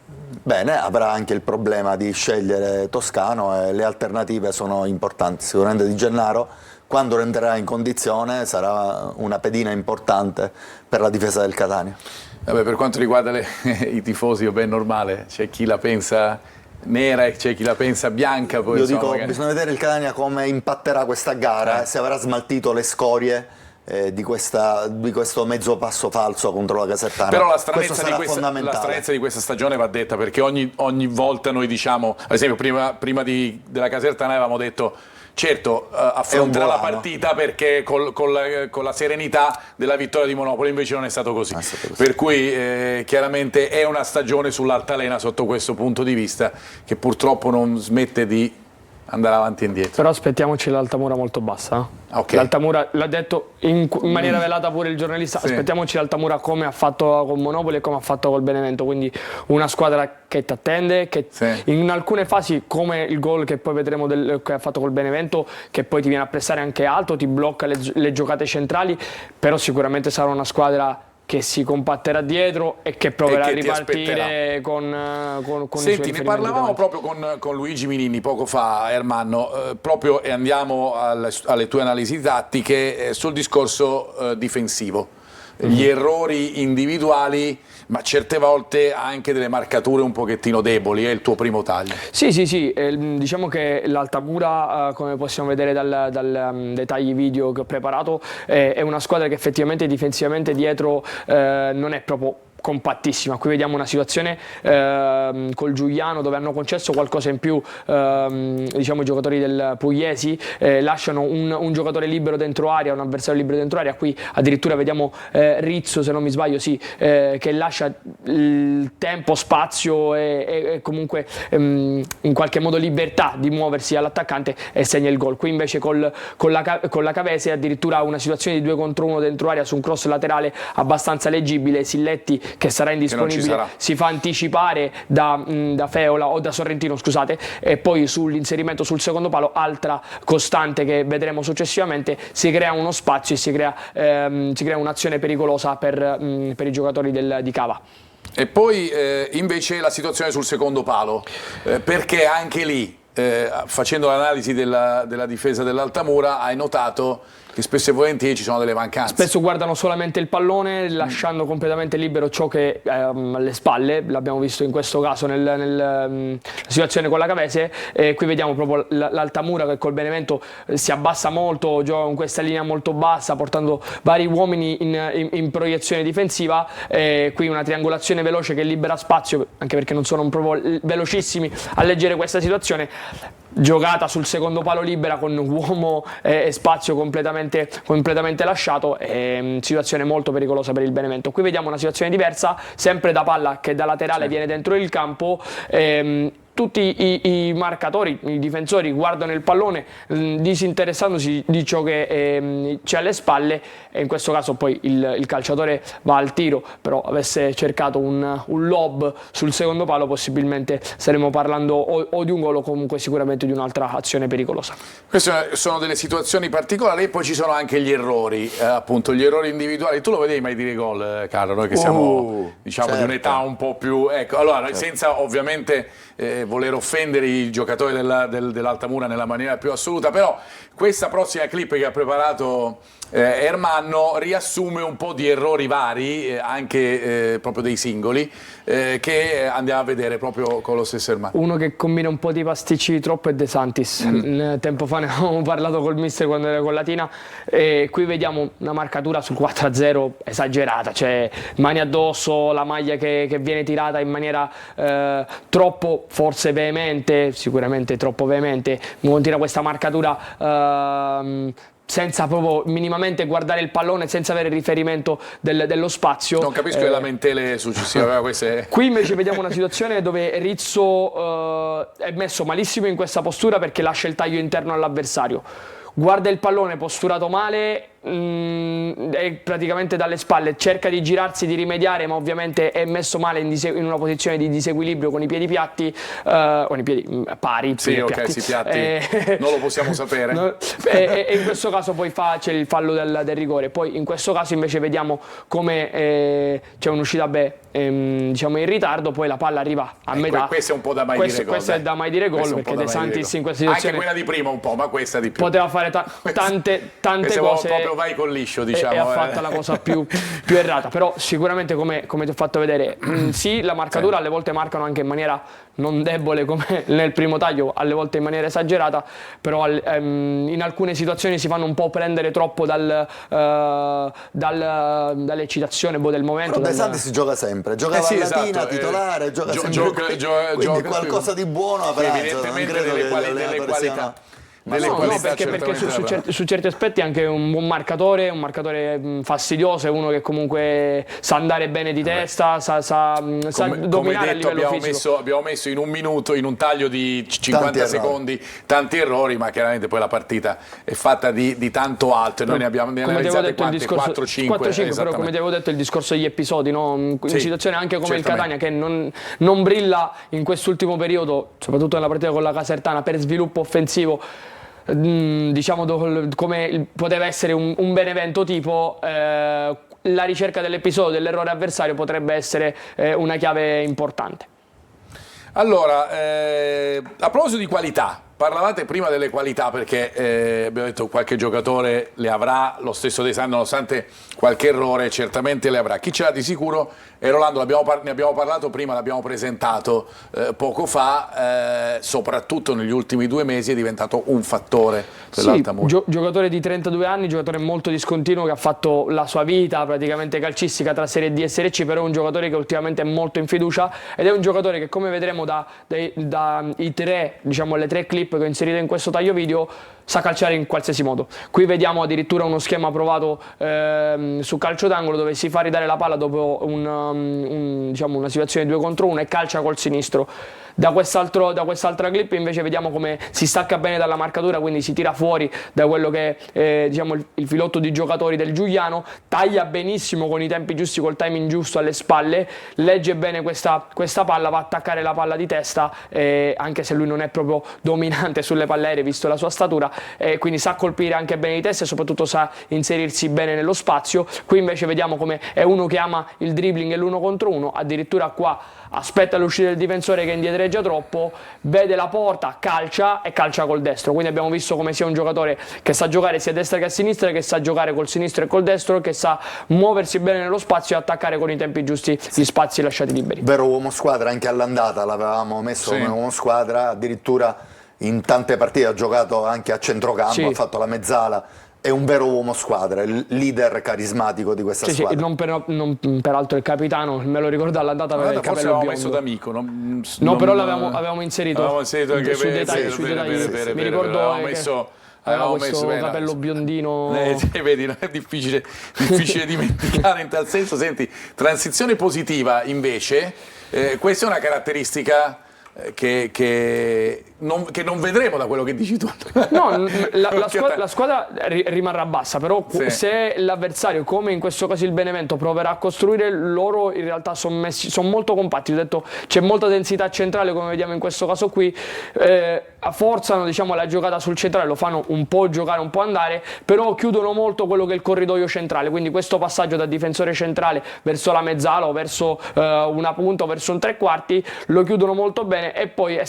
bene, avrà anche il problema di scegliere Toscano e le alternative sono importanti. Sicuramente Di Gennaro, quando renderà in condizione, sarà una pedina importante per la difesa del Catania. Vabbè, per quanto riguarda i tifosi, è normale, c'è chi la pensa nera e c'è chi la pensa bianca. Poi, io dico, bisogna vedere il Catania come impatterà questa gara, se avrà smaltito le scorie di questo mezzo passo falso contro la Casertana. Però la stranezza di questa stagione va detta, perché ogni volta noi diciamo, ad esempio prima della Casertana avevamo detto certo affronterà la partita perché con la serenità della vittoria di Monopoli, invece non è stato così. Per cui chiaramente è una stagione sull'altalena sotto questo punto di vista, che purtroppo non smette di andare avanti e indietro. Però aspettiamoci l'Altamura molto bassa. Okay. L'Altamura l'ha detto in maniera velata pure il giornalista, sì. Aspettiamoci l'Altamura come ha fatto con Monopoli e come ha fatto col Benevento, quindi una squadra che ti attende, che in alcune fasi, come il gol che poi vedremo che ha fatto col Benevento, che poi ti viene a pressare anche alto, ti blocca le giocate centrali, però sicuramente sarà una squadra che si compatterà dietro e che proverà a ripartire con i suoi. Senti, ne parlavamo proprio con Luigi Minini poco fa, Ermanno, proprio, e andiamo alle tue analisi tattiche sul discorso difensivo. Gli errori individuali, ma certe volte anche delle marcature un pochettino deboli, è il tuo primo taglio. Sì, diciamo che l'Altamura, come possiamo vedere dai tagli video che ho preparato, è una squadra che effettivamente difensivamente dietro non è proprio compattissima. Qui vediamo una situazione col Giuliano dove hanno concesso qualcosa in più, diciamo i giocatori del Pugliesi, lasciano un giocatore libero dentro area, un avversario libero dentro area. Qui addirittura vediamo Rizzo, se non mi sbaglio, che lascia il tempo, spazio e comunque in qualche modo libertà di muoversi all'attaccante e segna il gol. Qui invece con la Cavese addirittura una situazione di 2 contro 1 dentro area su un cross laterale abbastanza leggibile. Silletti, che sarà indisponibile, si fa anticipare da Feola o da Sorrentino, scusate, e poi sull'inserimento sul secondo palo, altra costante che vedremo successivamente, si crea uno spazio e si crea un'azione pericolosa per i giocatori di Cava. E poi invece la situazione sul secondo palo, perché anche lì, facendo l'analisi della difesa dell'Altamura, hai notato che spesso e volentieri ci sono delle mancanze. Spesso guardano solamente il pallone, lasciando completamente libero ciò che è alle spalle. L'abbiamo visto in questo caso nella situazione con la Cavese. Qui vediamo proprio l'Altamura che col Benevento si abbassa molto, gioca con questa linea molto bassa, portando vari uomini in proiezione difensiva. Qui una triangolazione veloce che libera spazio, anche perché non sono proprio velocissimi a leggere questa situazione. Giocata sul secondo palo libera con uomo e spazio completamente lasciato, situazione molto pericolosa per il Benevento. Qui vediamo una situazione diversa, sempre da palla che da laterale viene dentro il campo, tutti i marcatori, i difensori guardano il pallone disinteressandosi di ciò che c'è alle spalle, e in questo caso poi il calciatore va al tiro, però avesse cercato un lob sul secondo palo possibilmente staremmo parlando o di un gol o comunque sicuramente di un'altra azione pericolosa. Queste sono delle situazioni particolari e poi ci sono anche gli errori, appunto gli errori individuali. Tu lo vedevi mai dire gol, Carlo? Noi che siamo diciamo certo. di un'età un po' più... Ecco, allora, senza ovviamente voler offendere i giocatori dell'Altamura nella maniera più assoluta, però questa prossima clip che ha preparato Ermanno riassume un po' di errori vari, anche proprio dei singoli, che andiamo a vedere proprio con lo stesso Ermanno. Uno che combina un po' di pasticci troppo è De Santis. Tempo fa ne avevamo parlato col mister quando era con Latina, e qui vediamo una marcatura sul 4-0 esagerata, cioè mani addosso, la maglia che viene tirata in maniera troppo forse veemente, sicuramente troppo veemente, continua questa marcatura senza proprio minimamente guardare il pallone, senza avere riferimento dello spazio. Non capisco le lamentele successive. Qui invece vediamo una situazione dove Rizzo è messo malissimo in questa postura perché lascia il taglio interno all'avversario. Guarda il pallone posturato male, è praticamente dalle spalle, cerca di girarsi, di rimediare, ma ovviamente è messo male in una posizione di disequilibrio con i piedi piatti, con i piedi pari. Sì, ok, piatti. sì, piatti, non lo possiamo sapere. No, e in questo caso poi c'è il fallo del rigore. Poi in questo caso invece vediamo come c'è un'uscita diciamo in ritardo, poi la palla arriva a metà. Questo è un po' da mai dire gol. Questo è da mai dire gol, perché De Santis in questa situazione... Anche quella di prima un po', ma questa di più. Poteva fare tante cose, proprio vai con liscio, diciamo. E ha fatto la cosa più errata. Però sicuramente, come ti ho fatto vedere, sì, la marcatura alle volte marcano anche in maniera non debole come nel primo taglio, alle volte in maniera esagerata, però in alcune situazioni si fanno un po' prendere troppo dall'eccitazione del momento. Però De Santis si gioca sempre, gioca sì, a Latina, esatto, titolare, gioca sempre, quindi qualcosa di buono avrà, evidentemente non credo delle che gli allenatori qualità. siano... No, perché su certi aspetti è anche un buon marcatore, fastidioso, è uno che comunque sa andare bene di testa, sa dominare a livello fisico. Abbiamo messo in un minuto, in un taglio di 50 secondi, tanti errori, ma chiaramente poi la partita è fatta di tanto altro. Noi ne abbiamo analizzate 4-5. Però come ti avevo detto il discorso degli episodi, no? In situazioni anche come il Catania che non brilla in quest'ultimo periodo, soprattutto nella partita con la Casertana, per sviluppo offensivo, diciamo come poteva essere un Benevento tipo, la ricerca dell'episodio, dell'errore avversario potrebbe essere una chiave importante. Allora, a proposito di qualità, parlavate prima delle qualità perché abbiamo detto qualche giocatore le avrà, lo stesso De Santis nonostante qualche errore certamente le avrà. Chi ce l'ha di sicuro è Rolando, ne abbiamo parlato prima, l'abbiamo presentato poco fa, soprattutto negli ultimi 2 mesi è diventato un fattore per l'Altamura. Giocatore di 32 anni, giocatore molto discontinuo che ha fatto la sua vita praticamente calcistica tra Serie D e Serie C, però è un giocatore che ultimamente è molto in fiducia ed è un giocatore che, come vedremo le 3 clip che ho inserito in questo taglio video, sa calciare in qualsiasi modo. Qui vediamo addirittura uno schema provato su calcio d'angolo dove si fa ridare la palla dopo diciamo una situazione 2 contro 1 e calcia col sinistro. Da quest'altra clip invece vediamo come si stacca bene dalla marcatura, quindi si tira fuori da quello che è diciamo il filotto di giocatori del Giuliano, taglia benissimo con i tempi giusti, col timing giusto alle spalle, legge bene questa palla, va a attaccare la palla di testa, anche se lui non è proprio dominante sulle palle aeree visto la sua statura, quindi sa colpire anche bene di testa e soprattutto sa inserirsi bene nello spazio. Qui invece vediamo come è uno che ama il dribbling e l'1 contro 1, addirittura qua aspetta l'uscita del difensore che indietreggia troppo, vede la porta, calcia e calcia col destro. Quindi abbiamo visto come sia un giocatore che sa giocare sia a destra che a sinistra, che sa giocare col sinistro e col destro, che sa muoversi bene nello spazio e attaccare con i tempi giusti gli spazi lasciati liberi. Vero uomo squadra, anche all'andata l'avevamo messo come uomo squadra, addirittura in tante partite ha giocato anche a centrocampo, ha fatto la mezzala. È un vero uomo squadra, il leader carismatico di questa squadra. Non peraltro il capitano, me lo ricordo all'andata, aveva il capello biondo. Messo d'amico, però l'avevamo inserito. Avevamo inserito anche sui dettagli. Mi ricordo aveva questo capello biondino. Vedi, non è difficile dimenticare in tal senso. Senti, transizione positiva invece, questa è una caratteristica che non vedremo da quello che dici tu. No, la squadra rimarrà bassa, però Sì. se l'avversario, come in questo caso il Benevento, proverà a costruire, loro in realtà sono molto compatti. Ho detto, c'è molta densità centrale, come vediamo in questo caso qui, forzano, diciamo, la giocata sul centrale, lo fanno un po' giocare, un po' andare, però chiudono molto quello che è il corridoio centrale, quindi questo passaggio da difensore centrale verso la mezzala o verso una punta o verso un tre quarti lo chiudono molto bene, e poi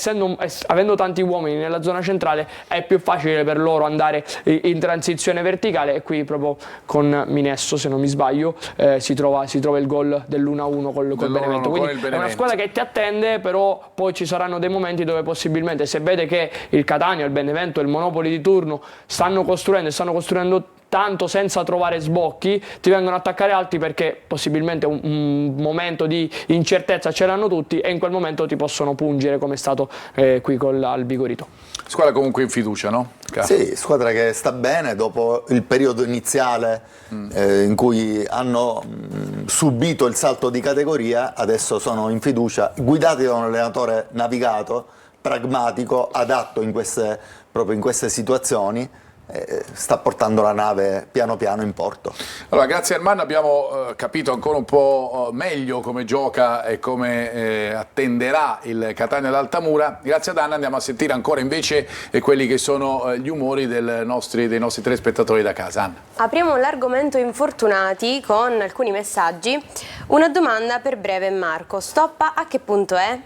avendo tanti uomini nella zona centrale è più facile per loro andare in transizione verticale, e qui proprio con Minesso, se non mi sbaglio, si trova il gol dell'1-1 col Benevento. Quindi è una squadra che ti attende, però poi ci saranno dei momenti dove possibilmente, se vede che il Catania, il Benevento, il Monopoli di turno stanno costruendo tanto senza trovare sbocchi, ti vengono a attaccare alti, perché possibilmente un momento di incertezza ce l'hanno tutti, e in quel momento ti possono pungere, come è stato qui al Vigorito. Squadra comunque in fiducia, no? Sì, squadra che sta bene dopo il periodo iniziale in cui hanno subito il salto di categoria. Adesso sono in fiducia, guidati da un allenatore navigato, pragmatico, adatto proprio in queste situazioni. Sta portando la nave piano piano in porto. Allora, grazie a Armando abbiamo capito ancora un po' meglio come gioca e come attenderà il Catania d'Altamura. Grazie ad Anna andiamo a sentire ancora invece quelli che sono gli umori dei nostri telespettatori da casa. Anna. Apriamo l'argomento infortunati con alcuni messaggi. Una domanda per Breve e Marco: Stoppa a che punto è?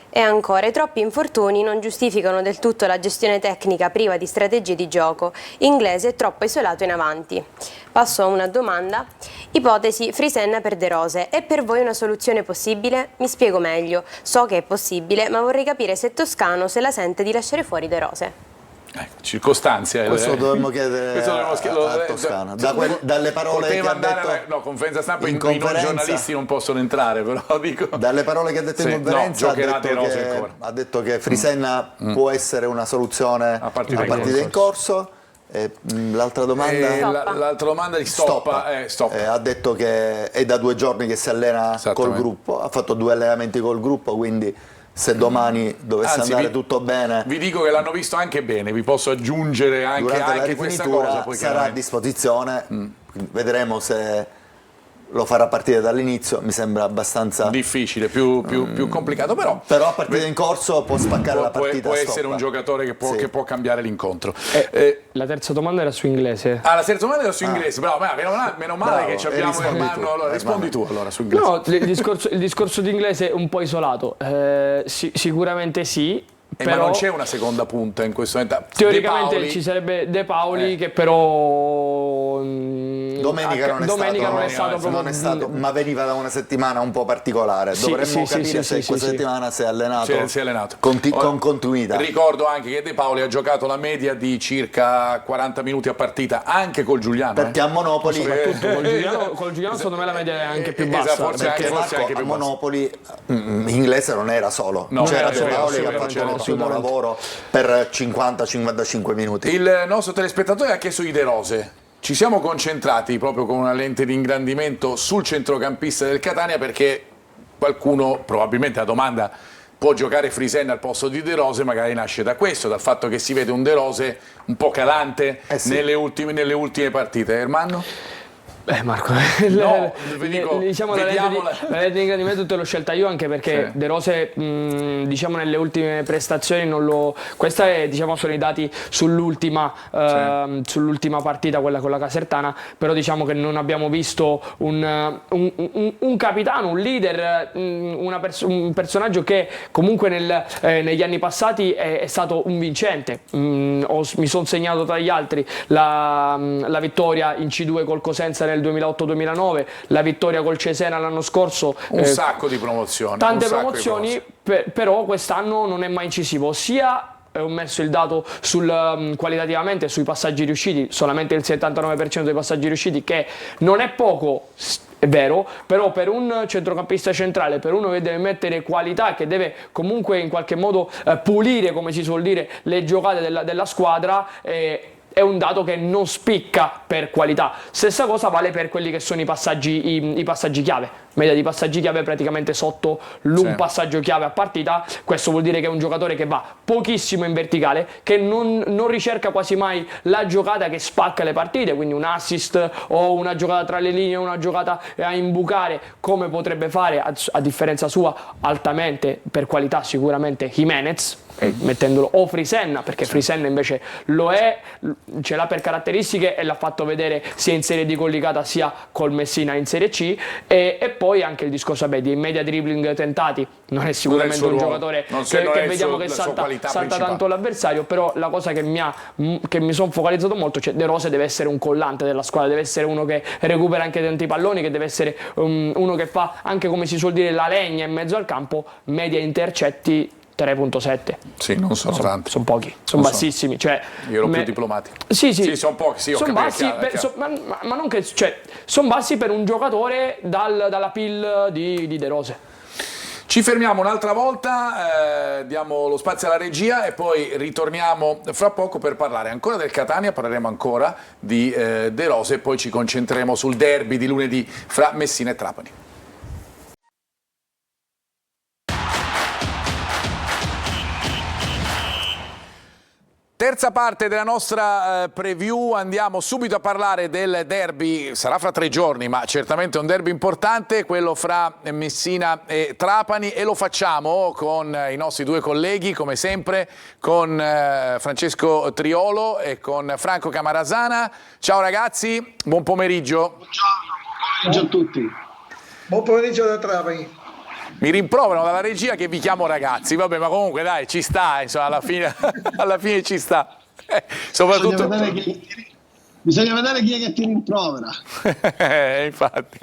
E ancora, i troppi infortuni non giustificano del tutto la gestione tecnica priva di strategie di gioco. Inglese è troppo isolato in avanti. Passo a una domanda. Ipotesi Frisenna per De Rose. È per voi una soluzione possibile? Mi spiego meglio. So che è possibile, ma vorrei capire se Toscano se la sente di lasciare fuori De Rose. Circostanze. Questo dovremmo chiedere a Toscano. Dalle parole che ha detto conferenza stampa, in i non giornalisti non possono entrare, però dico. Dalle parole che ha detto in conferenza, ha detto che Frisenna può essere una soluzione a partita in corso. L'altra domanda? L'altra domanda di Stoppa. Ha detto che è da 2 giorni che si allena col gruppo, ha fatto 2 allenamenti col gruppo, quindi se domani dovesse andare tutto bene, vi dico che l'hanno visto anche bene, vi posso aggiungere anche questa cosa, poi sarà a disposizione. Vedremo se lo farà partire dall'inizio, mi sembra abbastanza difficile, più complicato, però a partita in corso può spaccare la partita. Può essere un giocatore che può cambiare l'incontro. La terza domanda era su Inglese. La terza domanda era su Inglese, però meno male che abbiamo Ermanno. Allora, rispondi tu allora su Inglese. No, il discorso di Inglese è un po' isolato. Sicuramente sì. Ma non c'è una seconda punta in questo momento. Teoricamente ci sarebbe De Paoli, che però domenica non è stato, ma veniva da una settimana un po' particolare. Dovremmo capire se questa settimana si è allenato, con continuità. Ricordo anche che De Paoli ha giocato la media di circa 40 minuti a partita anche col Giuliano, perché a Monopoli col Giuliano secondo me la media è anche più bassa, forse anche a Monopoli Inglese non era solo, c'era De Paoli che ha fatto un ottimo lavoro per 50-55 minuti. Il nostro telespettatore ha chiesto di De Rose. Ci siamo concentrati proprio con una lente di ingrandimento sul centrocampista del Catania, perché qualcuno, probabilmente la domanda, può giocare Frisenna al posto di De Rose, magari nasce da questo, dal fatto che si vede un De Rose un po' calante nelle ultime partite. Ermanno? Marco, diciamo la lente di ingrandimento te l'ho scelta io, anche perché De Rose diciamo nelle ultime prestazioni non lo. Questa è, diciamo, sono i dati sull'ultima partita, quella con la Casertana, però diciamo che non abbiamo visto un capitano, un leader, un personaggio che comunque negli anni passati è stato un vincente. Mi sono segnato tra gli altri la vittoria in C2 col Cosenza nel 2008-2009, la vittoria col Cesena l'anno scorso, un sacco di promozioni, tante promozioni, però quest'anno non è mai incisivo. Sia ho messo il dato qualitativamente sui passaggi riusciti, solamente il 79% dei passaggi riusciti, che non è poco, è vero, però per un centrocampista centrale, per uno che deve mettere qualità, che deve comunque in qualche modo pulire, come si suol dire, le giocate della squadra, è un dato che non spicca per qualità. Stessa cosa vale per quelli che sono i passaggi chiave. Media di passaggi chiave praticamente sotto l'1 passaggio chiave a partita. Questo vuol dire che è un giocatore che va pochissimo in verticale, che non ricerca quasi mai la giocata che spacca le partite, quindi un assist o una giocata tra le linee, una giocata a imbucare, come potrebbe fare a differenza sua altamente per qualità sicuramente Jimenez, mettendolo o Frisenna, perché Frisenna invece lo è, ce l'ha per caratteristiche e l'ha fatto vedere sia in Serie D con Licata sia col Messina in Serie C, e poi anche il discorso di media dribbling tentati, non è sicuramente un giocatore che vediamo che salta tanto l'avversario, però la cosa che mi sono focalizzato molto, cioè De Rose deve essere un collante della squadra, deve essere uno che recupera anche tanti palloni, che deve essere uno che fa anche, come si suol dire, la legna in mezzo al campo. Media intercetti 3.7. Sì, non sono tanti. Sono pochi, sono bassissimi. Cioè, io ero più diplomatico. Sì, sono pochi, sì, sono bassi, ma non che, cioè, sono bassi per un giocatore dalla PIL di De Rose. Ci fermiamo un'altra volta, diamo lo spazio alla regia e poi ritorniamo fra poco per parlare ancora del Catania, parleremo ancora di De Rose e poi ci concentreremo sul derby di lunedì fra Messina e Trapani. Terza parte della nostra preview, andiamo subito a parlare del derby, sarà fra 3 giorni, ma certamente un derby importante, quello fra Messina e Trapani, e lo facciamo con i nostri 2 colleghi, come sempre, con Francesco Triolo e con Franco Camarasana. Ciao ragazzi, buon pomeriggio. Buon pomeriggio a tutti. Buon pomeriggio da Trapani. Mi rimproverano dalla regia che vi chiamo ragazzi, vabbè, ma comunque dai, ci sta, insomma, alla fine ci sta. Soprattutto... Bisogna vedere chi è che ti rimprovera. Infatti.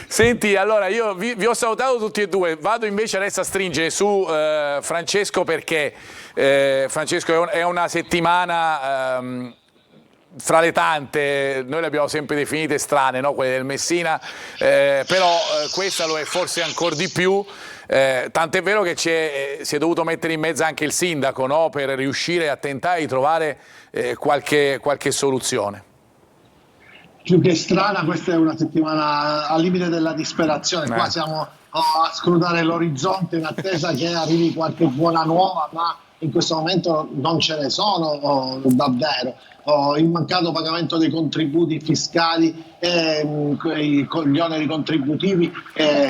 Senti, allora io vi ho salutato tutti e 2, vado invece adesso a stringere su Francesco, perché Francesco è una settimana... fra le tante, noi le abbiamo sempre definite strane, no? Quelle del Messina, però questa lo è forse ancora di più, tant'è vero che si è dovuto mettere in mezzo anche il sindaco, no? Per riuscire a tentare di trovare qualche soluzione. Più che strana, questa è una settimana al limite della disperazione, qua siamo a scrutare l'orizzonte in attesa che arrivi qualche buona nuova, ma in questo momento non ce ne sono davvero. Il mancato pagamento dei contributi fiscali con gli oneri contributivi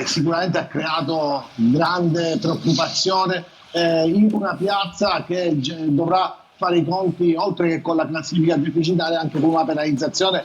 sicuramente ha creato grande preoccupazione in una piazza che dovrà fare i conti, oltre che con la classifica deficitaria, anche con una penalizzazione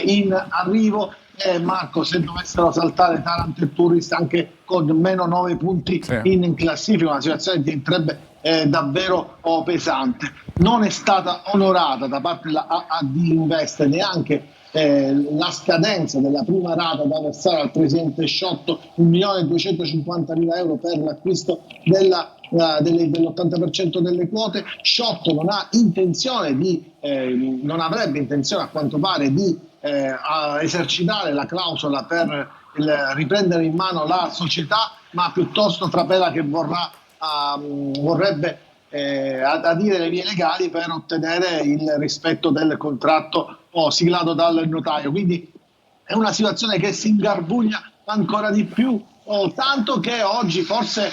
in arrivo. Marco, se dovessero saltare Taranto e Turris anche con meno 9 punti in classifica, una situazione che diventerebbe davvero pesante. Non è stata onorata da parte della AD Invest neanche la scadenza della prima rata da versare al presidente Sciotto, 1.250.000 euro per l'acquisto dell'80% delle quote. Sciotto non ha intenzione non avrebbe intenzione, a quanto pare, di esercitare la clausola per riprendere in mano la società, ma piuttosto trapela che vorrebbe adire le vie legali per ottenere il rispetto del contratto siglato dal notaio. Quindi è una situazione che si ingarbuglia ancora di più, tanto che oggi forse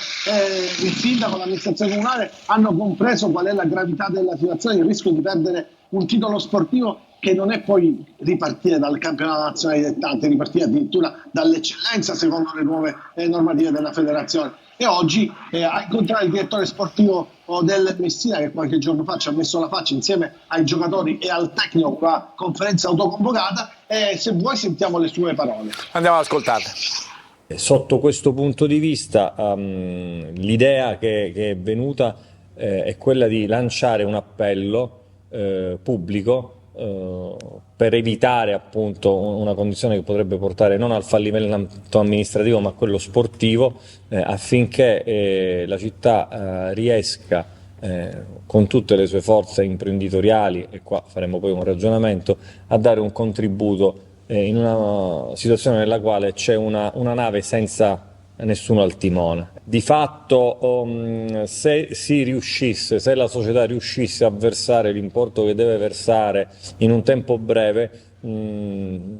il sindaco e l'amministrazione comunale hanno compreso qual è la gravità della situazione, il rischio di perdere un titolo sportivo che non è poi ripartire dal campionato nazionale dilettanti, ripartire addirittura dall'eccellenza secondo le nuove normative della federazione. E oggi a incontrare il direttore sportivo del Messina, che qualche giorno fa ci ha messo la faccia insieme ai giocatori e al tecnico con una conferenza autoconvocata, e se vuoi sentiamo le sue parole. Andiamo ad ascoltarle. Sotto questo punto di vista l'idea che è venuta è quella di lanciare un appello pubblico per evitare appunto una condizione che potrebbe portare non al fallimento amministrativo ma a quello sportivo, affinché la città riesca con tutte le sue forze imprenditoriali, e qua faremo poi un ragionamento, a dare un contributo in una situazione nella quale c'è una nave senza nessuno al timone. Di fatto, se la società riuscisse a versare l'importo che deve versare in un tempo breve,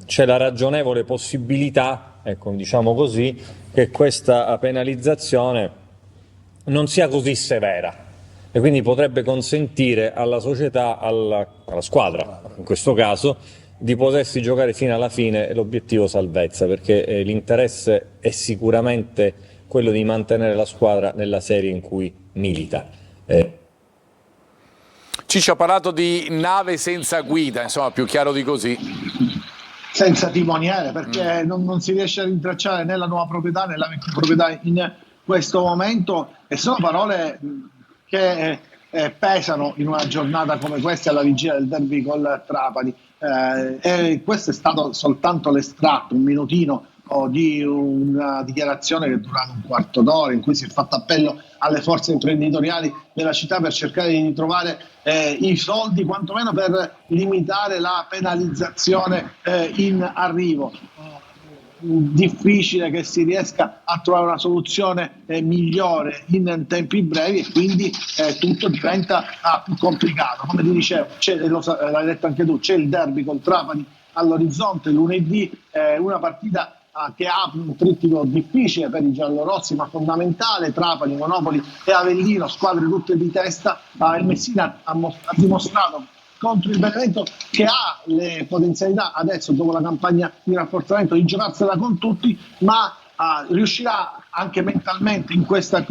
c'è la ragionevole possibilità, ecco, diciamo così, che questa penalizzazione non sia così severa e quindi potrebbe consentire alla società, alla squadra in questo caso, di potersi giocare fino alla fine l'obiettivo salvezza, perché l'interesse è sicuramente quello di mantenere la squadra nella serie in cui milita. Ciccio ha parlato di nave senza guida, insomma, più chiaro di così. Senza timoniere, perché non si riesce a rintracciare né la nuova proprietà né la vecchia proprietà in questo momento, e sono parole che pesano in una giornata come questa, alla vigilia del derby col Trapani. E questo è stato soltanto l'estratto, un minutino di una dichiarazione che è durata un quarto d'ora, in cui si è fatto appello alle forze imprenditoriali della città per cercare di trovare i soldi, quantomeno per limitare la penalizzazione in arrivo. Difficile che si riesca a trovare una soluzione migliore in tempi brevi, e quindi tutto diventa più complicato. Come ti dicevo, l'hai detto anche tu, c'è il derby col Trapani all'orizzonte lunedì, una partita che ha un trittico difficile per i giallorossi, ma fondamentale. Trapani, Monopoli e Avellino, squadre tutte di testa. Il Messina ha dimostrato contro il Benevento che ha le potenzialità adesso, dopo la campagna di rafforzamento, di giocarsela con tutti, ma riuscirà anche mentalmente in questa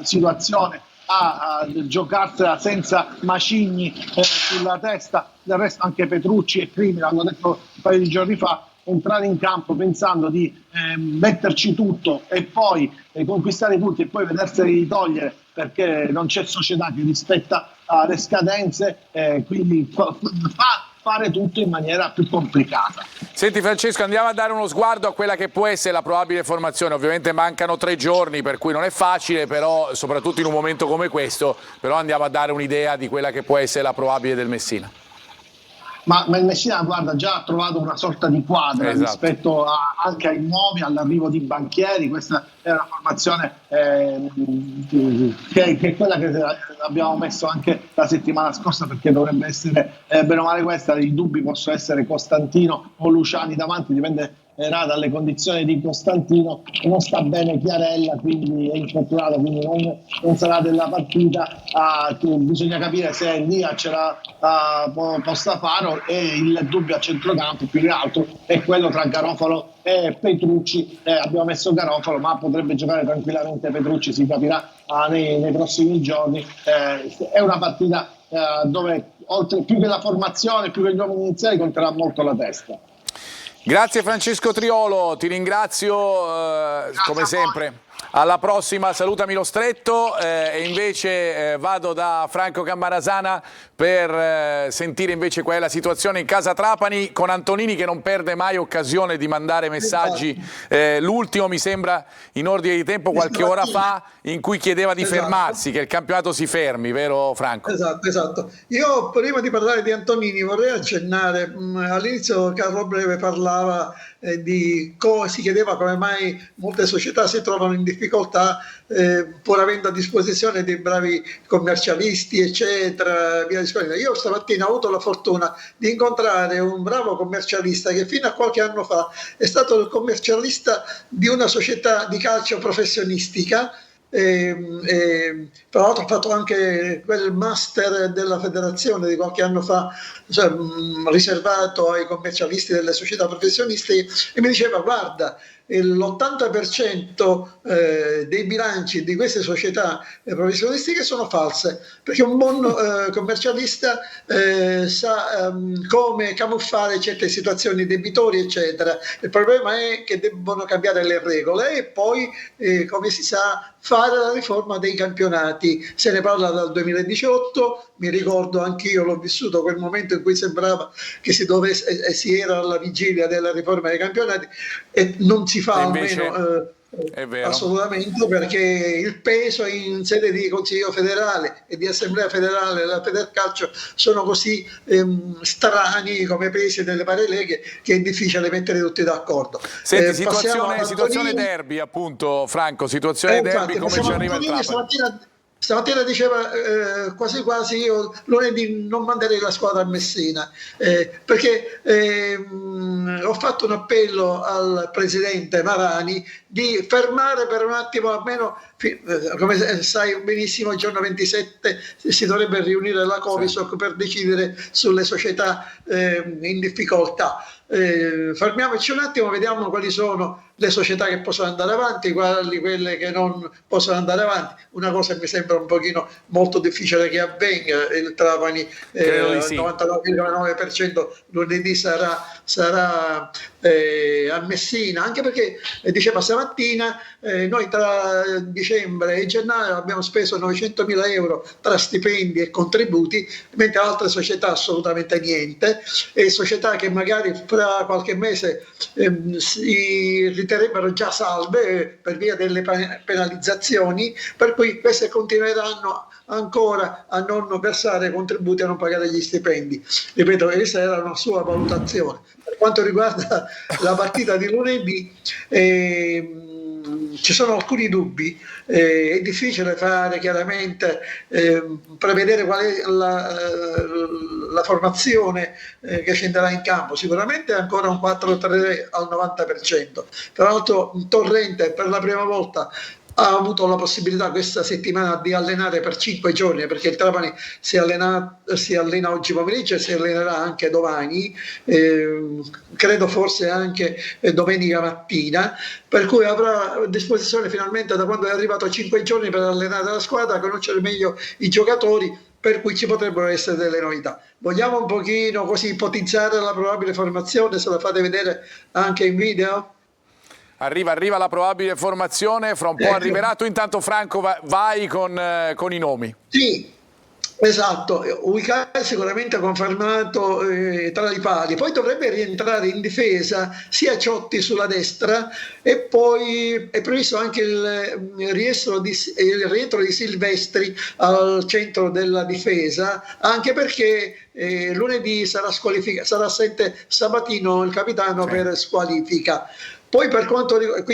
situazione a giocarsela senza macigni sulla testa. Del resto anche Petrucci e Crimi l'hanno detto un paio di giorni fa: entrare in campo pensando di metterci tutto e poi conquistare i punti e poi vederseli togliere perché non c'è società che rispetta le scadenze, quindi fare tutto in maniera più complicata. Senti Francesco, andiamo a dare uno sguardo a quella che può essere la probabile formazione. Ovviamente mancano 3 giorni, per cui non è facile, però soprattutto in un momento come questo, però andiamo a dare un'idea di quella che può essere la probabile del Messina. Ma il Messina, guarda, già ha trovato una sorta di quadra, esatto, rispetto anche ai nuovi, all'arrivo di Banchieri. Questa è una formazione che è quella che abbiamo messo anche la settimana scorsa, perché dovrebbe essere bene o male questa. I dubbi possono essere Costantino o Luciani davanti, dipenderà dalle condizioni di Costantino. Non sta bene Chiarella, quindi è infortunato, quindi non sarà della partita. Bisogna capire se Elia ce la possa fare, e il dubbio a centrocampo più che altro è quello tra Garofalo e Petrucci. Abbiamo messo Garofalo, ma potrebbe giocare tranquillamente Petrucci, si capirà nei prossimi giorni. È una partita dove, oltre più che la formazione, più che gli uomini iniziali, conterà molto la testa. Grazie Francesco Triolo, ti ringrazio come sempre. Alla prossima, salutami lo stretto, e invece vado da Franco Cammarasana per sentire invece qual è la situazione in casa Trapani, con Antonini che non perde mai occasione di mandare messaggi. L'ultimo mi sembra in ordine di tempo qualche ora fa, in cui chiedeva di fermarsi, che il campionato si fermi, vero Franco? Esatto. Io prima di parlare di Antonini vorrei accennare, all'inizio Carlo Breve parlava si chiedeva come mai molte società si trovano in difficoltà pur avendo a disposizione dei bravi commercialisti eccetera, via discorrendo. Io stamattina ho avuto la fortuna di incontrare un bravo commercialista che fino a qualche anno fa è stato il commercialista di una società di calcio professionistica. Tra l'altro ho fatto anche quel master della federazione di qualche anno fa, cioè, riservato ai commercialisti delle società professionistiche, e mi diceva: guarda, l'80% dei bilanci di queste società professionistiche sono false, perché un buon commercialista sa come camuffare certe situazioni debitori eccetera. Il problema è che debbono cambiare le regole e poi come si sa fare la riforma dei campionati. Se ne parla dal 2018, mi ricordo anch'io, l'ho vissuto quel momento in cui sembrava che si era alla vigilia della riforma dei campionati e non si fa, invece... almeno È vero. Assolutamente, perché il peso in sede di Consiglio federale e di Assemblea federale della Federcalcio sono così strani come pesi delle varie leghe che è difficile mettere tutti d'accordo. Senti, Passiamo ad situazione Antonini. derby, appunto, Franco, situazione derby, Infatti, come ci passiamo ad arriva il Antonini. Trapani? Stamattina diceva quasi quasi io lunedì non manderei la squadra a Messina, perché ho fatto un appello al presidente Marani di fermare per un attimo, almeno come sai benissimo, il giorno 27 si dovrebbe riunire la Covisoc per decidere sulle società in difficoltà. Fermiamoci un attimo, vediamo quali sono le società che possono andare avanti, quelle che non possono andare avanti. Una cosa mi sembra un pochino molto difficile che avvenga, il Trapani al sì. 99,9% lunedì sarà a Messina, anche perché diceva stamattina noi tra dicembre e gennaio abbiamo speso 900.000 euro tra stipendi e contributi, mentre altre società assolutamente niente, e società che magari fra qualche mese si riterrebbero già salve per via delle penalizzazioni, per cui queste continueranno ancora a non versare contributi e a non pagare gli stipendi. Ripeto, questa era una sua valutazione. Per quanto riguarda la partita di lunedì, ci sono alcuni dubbi, è difficile fare chiaramente prevedere qual è la formazione che scenderà in campo. Sicuramente ancora un 4-3 al 90%. Tra l'altro Torrente per la prima volta ha avuto la possibilità questa settimana di allenare per 5 giorni, perché il Trapani si allena oggi pomeriggio e si allenerà anche domani, credo forse anche domenica mattina, per cui avrà a disposizione finalmente, da quando è arrivato, 5 giorni per allenare la squadra, conoscere meglio i giocatori, per cui ci potrebbero essere delle novità. Vogliamo un pochino così ipotizzare la probabile formazione, se la fate vedere anche in video? Arriva la probabile formazione, fra un po' arriverà. Tu intanto, Franco, vai con i nomi. Sì, esatto. Uicai sicuramente confermato tra i pali, poi dovrebbe rientrare in difesa sia Ciotti sulla destra, e poi è previsto anche il rientro di Silvestri al centro della difesa, anche perché lunedì sarà assente Sabatino, il capitano, per squalifica. Poi per quanto riguarda,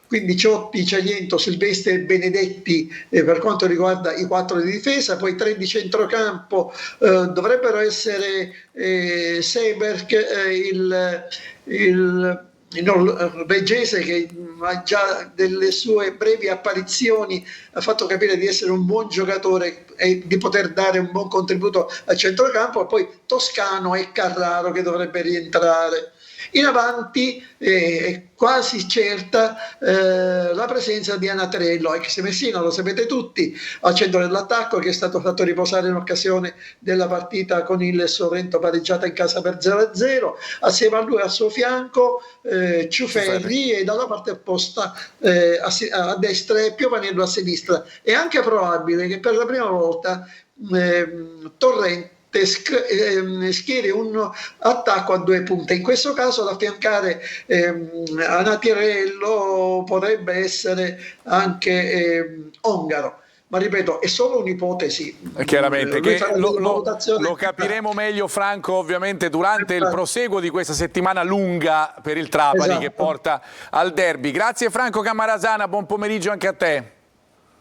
quindi Ciotti, Celiento, Silvestri e Benedetti per quanto riguarda i 4 di difesa, poi 3 di centrocampo, dovrebbero essere Seberg, il norvegese, che ha già delle sue brevi apparizioni ha fatto capire di essere un buon giocatore e di poter dare un buon contributo al centrocampo, e poi Toscano e Carraro che dovrebbe rientrare. In avanti è quasi certa la presenza di Anatrello, ex Messina, lo sapete tutti, al centro dell'attacco, che è stato fatto riposare in occasione della partita con il Sorrento pareggiata in casa per 0-0, assieme a lui al suo fianco Ciufelli, e dalla parte opposta a destra e Piovanello a sinistra. È anche probabile che per la prima volta Torrente schieri un attacco a 2 punte. In questo caso ad affiancare Anatirello potrebbe essere anche Ongaro, ma ripeto, è solo un'ipotesi. Chiaramente, che lo capiremo meglio, Franco, ovviamente durante il proseguo di questa settimana lunga per il Trapani, che porta al derby. Grazie Franco Cammarasana, buon pomeriggio anche a te.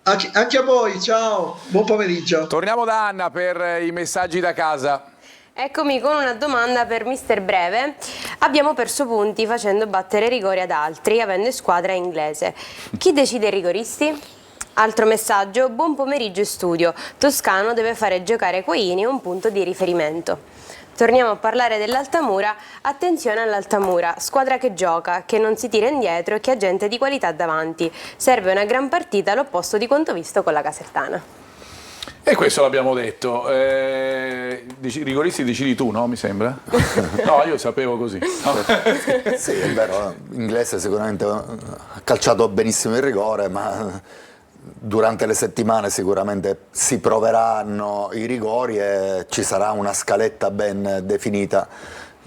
Anche a voi, ciao, buon pomeriggio. Torniamo da Anna per i messaggi da casa. Eccomi con una domanda per Mister Breve. Abbiamo perso punti facendo battere rigori ad altri, avendo squadra inglese. Chi decide i rigoristi? Altro messaggio: buon pomeriggio in studio. Toscano deve fare giocare Quaini, un punto di riferimento. Torniamo a parlare dell'Altamura. Attenzione all'Altamura, squadra che gioca, che non si tira indietro e che ha gente di qualità davanti. Serve una gran partita all'opposto di quanto visto con la Casertana. E questo l'abbiamo detto. Rigoristi decidi tu, no? Mi sembra? No, io sapevo così. No. Sì, è vero, l'inglese sicuramente ha calciato benissimo il rigore, ma durante le settimane sicuramente si proveranno i rigori e ci sarà una scaletta ben definita.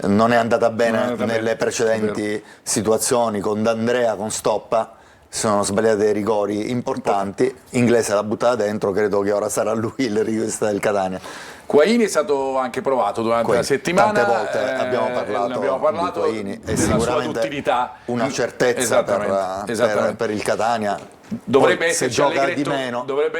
Non è andata bene nelle precedenti situazioni con D'Andrea, con Stoppa, sono sbagliati dei rigori importanti, Inglese l'ha buttata dentro, credo che ora sarà lui il regista del Catania. Guaini è stato anche provato durante la settimana. Tante volte abbiamo parlato di Guaini, è sicuramente duttilità. una certezza per il Catania. Dovrebbe Poi,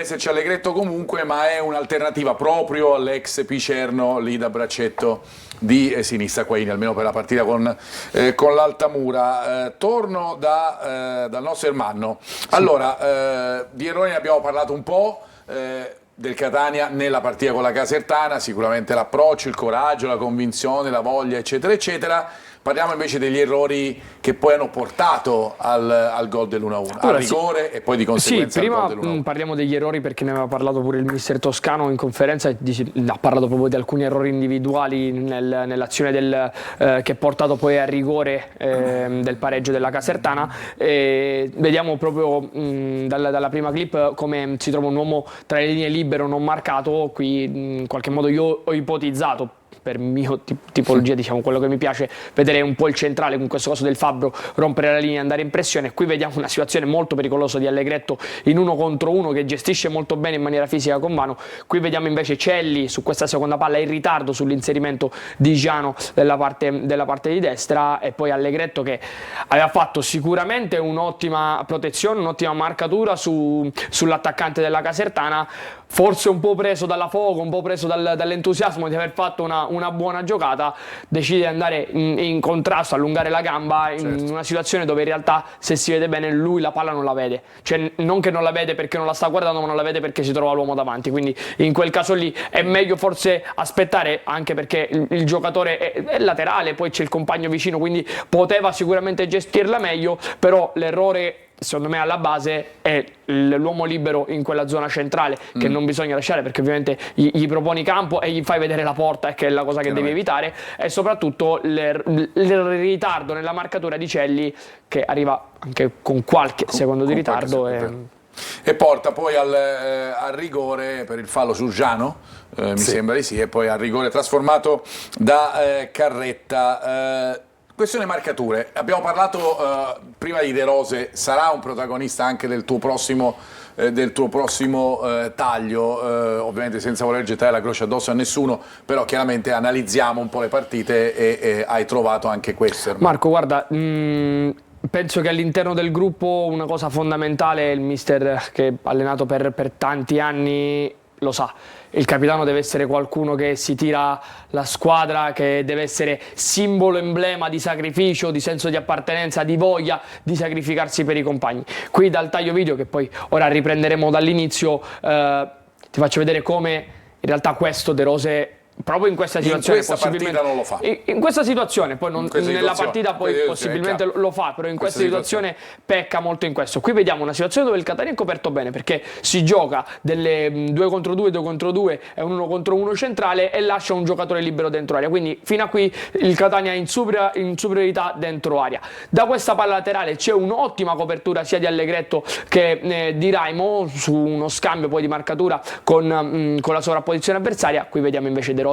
esserci Allegretto comunque, ma è un'alternativa proprio all'ex Picerno lì da braccetto di sinistra Guaini, almeno per la partita con l'Altamura. Torno dal nostro Ermanno. Allora, di errori ne abbiamo parlato un po'. Del Catania nella partita con la Casertana, sicuramente l'approccio, il coraggio, la convinzione, la voglia, eccetera, eccetera. Parliamo invece degli errori che poi hanno portato al gol dell'1-1, al rigore e poi di conseguenza al gol prima dell'1-1. parliamo degli errori, perché ne aveva parlato pure il mister Toscano in conferenza, ha parlato proprio di alcuni errori individuali nell'azione che ha portato poi al rigore del pareggio della Casertana. Vediamo proprio dalla prima clip come si trova un uomo tra le linee libero non marcato. Qui in qualche modo io ho ipotizzato, per mia tipologia, diciamo, quello che mi piace vedere un po' il centrale, in questo caso del Fabbro, rompere la linea e andare in pressione. Qui vediamo una situazione molto pericolosa di Allegretto in 1 contro 1, che gestisce molto bene in maniera fisica con mano. Qui vediamo invece Celli su questa seconda palla in ritardo sull'inserimento di Giano della parte di destra, e poi Allegretto che aveva fatto sicuramente un'ottima protezione, un'ottima marcatura sull'attaccante della Casertana, forse un po' preso dalla foga, un po' preso dall'entusiasmo di aver fatto una buona giocata, decide di andare in contrasto, allungare la gamba in una situazione dove in realtà, se si vede bene, lui la palla non la vede, cioè non che non la vede perché non la sta guardando, ma non la vede perché si trova l'uomo davanti. Quindi in quel caso lì è meglio forse aspettare, anche perché il giocatore è laterale, poi c'è il compagno vicino, quindi poteva sicuramente gestirla meglio. Però l'errore, secondo me, alla base è l'uomo libero in quella zona centrale, che non bisogna lasciare, perché ovviamente gli proponi campo e gli fai vedere la porta, che è la cosa che devi evitare, e soprattutto il ritardo nella marcatura di Celli, che arriva anche con qualche secondo di ritardo. E porta poi al rigore per il fallo su Giano, mi sembra di sì, e poi al rigore trasformato da Carretta. Questione marcature, abbiamo parlato prima di De Rose, sarà un protagonista anche del tuo prossimo taglio, ovviamente senza voler gettare la croce addosso a nessuno, però chiaramente analizziamo un po' le partite e hai trovato anche questo. Marco, guarda, penso che all'interno del gruppo una cosa fondamentale, il mister che ha allenato per tanti anni lo sa, il capitano deve essere qualcuno che si tira la squadra, che deve essere simbolo, emblema di sacrificio, di senso di appartenenza, di voglia di sacrificarsi per i compagni. Qui dal taglio video, che poi ora riprenderemo dall'inizio, ti faccio vedere come in realtà questo De Rose, proprio in questa situazione, in questa partita non lo fa. In questa situazione, poi nella partita poi possibilmente lo fa, però in questa situazione pecca molto in questo. Qui vediamo una situazione dove il Catania è coperto bene, perché si gioca delle 2 contro 2, 2 contro 2 e un 1 contro 1 centrale, e lascia un giocatore libero dentro area. Quindi fino a qui il Catania è in superiorità dentro area. Da questa palla laterale c'è un'ottima copertura sia di Allegretto che di Raimo, su uno scambio poi di marcatura con la sovrapposizione avversaria. Qui vediamo invece De Rose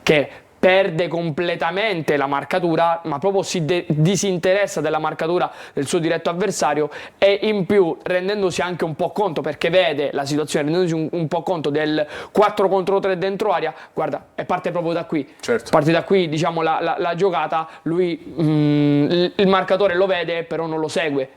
che perde completamente la marcatura, ma proprio si disinteressa della marcatura del suo diretto avversario, e in più rendendosi anche un po' conto, perché vede la situazione, rendendosi un po' conto del 4 contro 3 dentro area. Guarda, e parte proprio da qui, parte da qui, diciamo, la giocata. Lui il marcatore lo vede, però non lo segue,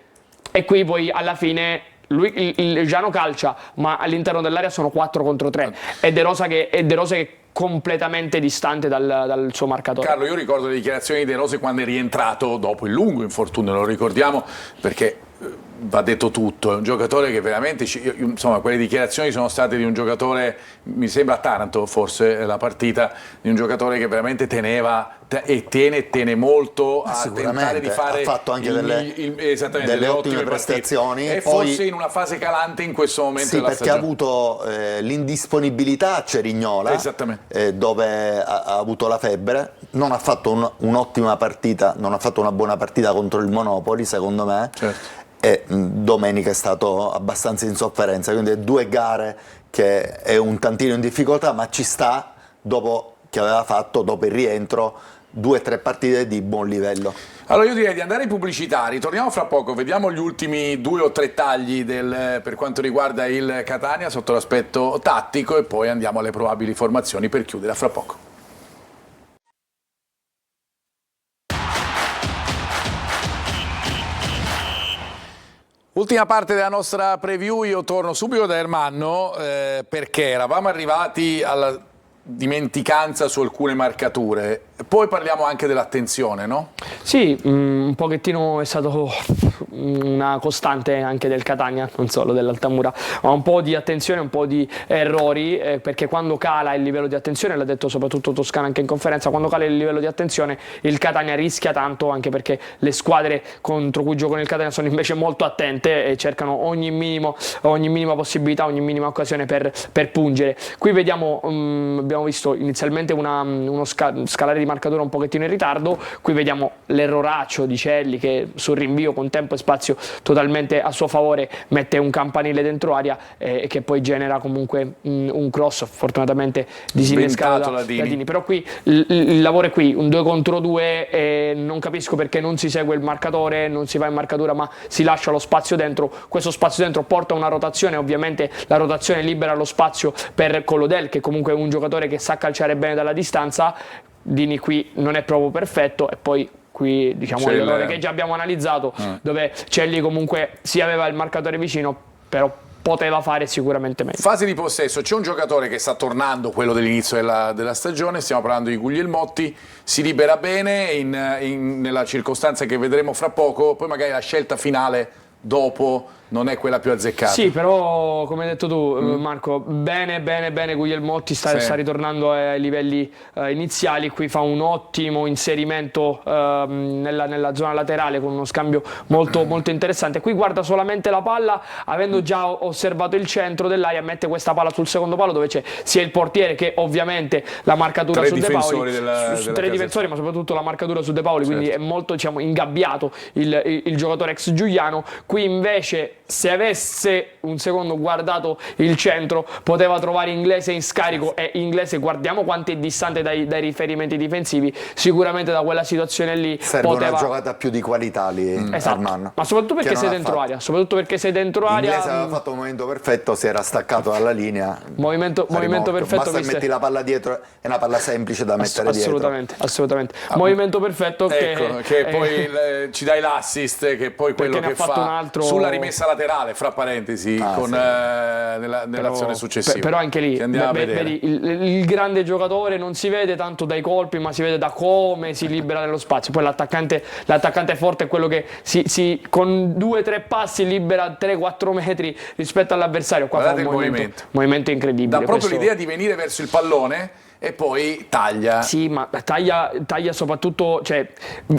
e qui poi alla fine il Giano calcia, ma all'interno dell'area sono 4 contro 3, e De Rose che è completamente distante dal suo marcatore. Carlo, io ricordo le dichiarazioni di De Rose quando è rientrato dopo il lungo infortunio, lo ricordiamo perché va detto tutto, è un giocatore che veramente, insomma, quelle dichiarazioni sono state di un giocatore, mi sembra a Taranto forse la partita, di un giocatore che veramente teneva e tiene molto a tentare di fare, ha fatto anche delle ottime prestazioni, e poi, forse in una fase calante in questo momento della perché stagione. ha avuto l'indisponibilità a Cerignola, dove ha avuto la febbre, non ha fatto un'ottima partita, non ha fatto una buona partita contro il Monopoli, secondo me, e domenica è stato abbastanza in sofferenza, quindi 2 gare che è un tantino in difficoltà, ma ci sta dopo che aveva fatto, dopo il rientro, 2 o 3 partite di buon livello. Allora io direi di andare in pubblicità, ritorniamo fra poco, vediamo gli ultimi 2 o 3 tagli per quanto riguarda il Catania sotto l'aspetto tattico e poi andiamo alle probabili formazioni per chiudere fra poco. Ultima parte della nostra preview, io torno subito da Ermanno perché eravamo arrivati alla dimenticanza su alcune marcature, poi parliamo anche dell'attenzione, no? Sì, un pochettino è stato una costante anche del Catania, non solo dell'Altamura, ma un po' di attenzione, un po' di errori, perché quando cala il livello di attenzione, l'ha detto soprattutto Toscana anche in conferenza, quando cala il livello di attenzione il Catania rischia tanto, anche perché le squadre contro cui giocano il Catania sono invece molto attente e cercano ogni minima possibilità, ogni minima occasione per pungere. Qui vediamo, abbiamo visto inizialmente uno scalare di marcatura un pochettino in ritardo, qui vediamo l'erroraccio di Celli che sul rinvio con tempo e spazio totalmente a suo favore mette un campanile dentro aria e che poi genera comunque un cross fortunatamente disinnescato da Dini. Però qui il lavoro è qui, un 2 contro 2 e non capisco perché non si segue il marcatore, non si va in marcatura ma si lascia lo spazio dentro. Questo spazio dentro porta a una rotazione, ovviamente la rotazione libera lo spazio per Collodel che comunque è un giocatore che sa calciare bene dalla distanza. Dini qui non è proprio perfetto e poi qui diciamo l'errore che già abbiamo analizzato dove Celli comunque si aveva il marcatore vicino però poteva fare sicuramente meglio. Fase di possesso, c'è un giocatore che sta tornando, quello dell'inizio della stagione, stiamo parlando di Guglielmotti, si libera bene nella circostanza che vedremo fra poco, poi magari la scelta finale dopo non è quella più azzeccata. Sì, però come hai detto tu Marco, bene Guglielmotti sta ritornando ai livelli iniziali, qui fa un ottimo inserimento nella zona laterale con uno scambio molto interessante. Qui guarda solamente la palla, avendo già osservato il centro dell'area, mette questa palla sul secondo palo dove c'è sia il portiere che ovviamente la marcatura su De Paoli, tre difensori ma soprattutto la marcatura su De Paoli, quindi è molto ingabbiato il giocatore ex giuliano. Qui invece se avesse un secondo guardato il centro poteva trovare Inglese in scarico e Inglese guardiamo quanto è distante dai riferimenti difensivi, sicuramente da quella situazione lì serve una giocata più di qualità lì Armando. Ma soprattutto perché sei dentro aria, Inglese aveva fatto un movimento perfetto, si era staccato dalla linea, movimento perfetto, basta metti la palla dietro, è una palla semplice da mettere assolutamente movimento perfetto che poi ci dai l'assist che poi quello che fa sulla rimessa laterale fra parentesi nell'azione successiva. Però anche lì vedi, il grande giocatore non si vede tanto dai colpi ma si vede da come si libera nello spazio. Poi l'attaccante forte è quello che con 2-3 passi libera 3-4 metri rispetto all'avversario. Qua fa un movimento incredibile, dà proprio l'idea di venire verso il pallone e poi taglia. Sì, ma taglia soprattutto, cioè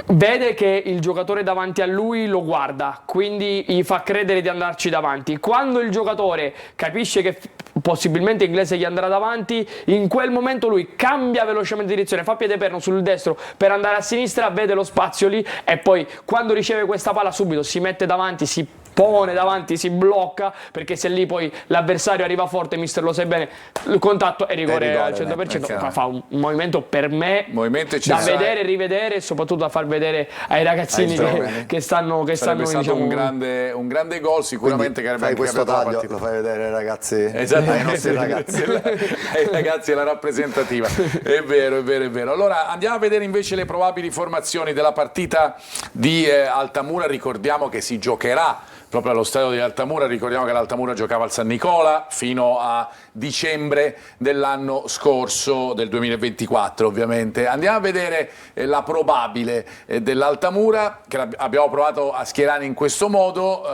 vede che il giocatore davanti a lui lo guarda, quindi gli fa credere di andarci davanti. Quando il giocatore capisce che possibilmente Inglese gli andrà davanti, in quel momento lui cambia velocemente direzione, fa piede perno sul destro per andare a sinistra, vede lo spazio lì e poi quando riceve questa palla subito si mette davanti, si pone davanti, si blocca, perché se lì poi l'avversario arriva forte, mister lo sai bene, il contatto è rigore al 100%, fa un movimento per me da vedere, rivedere e soprattutto da far vedere ai ragazzini che stanno sarebbe stato un grande gol sicuramente. Quindi che fai questo taglio, lo fai vedere ai ragazzi, ai nostri ragazzi ai ragazzi è la rappresentativa. È vero. Allora andiamo a vedere invece le probabili formazioni della partita di Altamura. Ricordiamo che si giocherà proprio allo stadio di Altamura, ricordiamo che l'Altamura giocava al San Nicola fino a dicembre dell'anno scorso, del 2024 ovviamente. Andiamo a vedere la probabile dell'Altamura, che abbiamo provato a schierare in questo modo,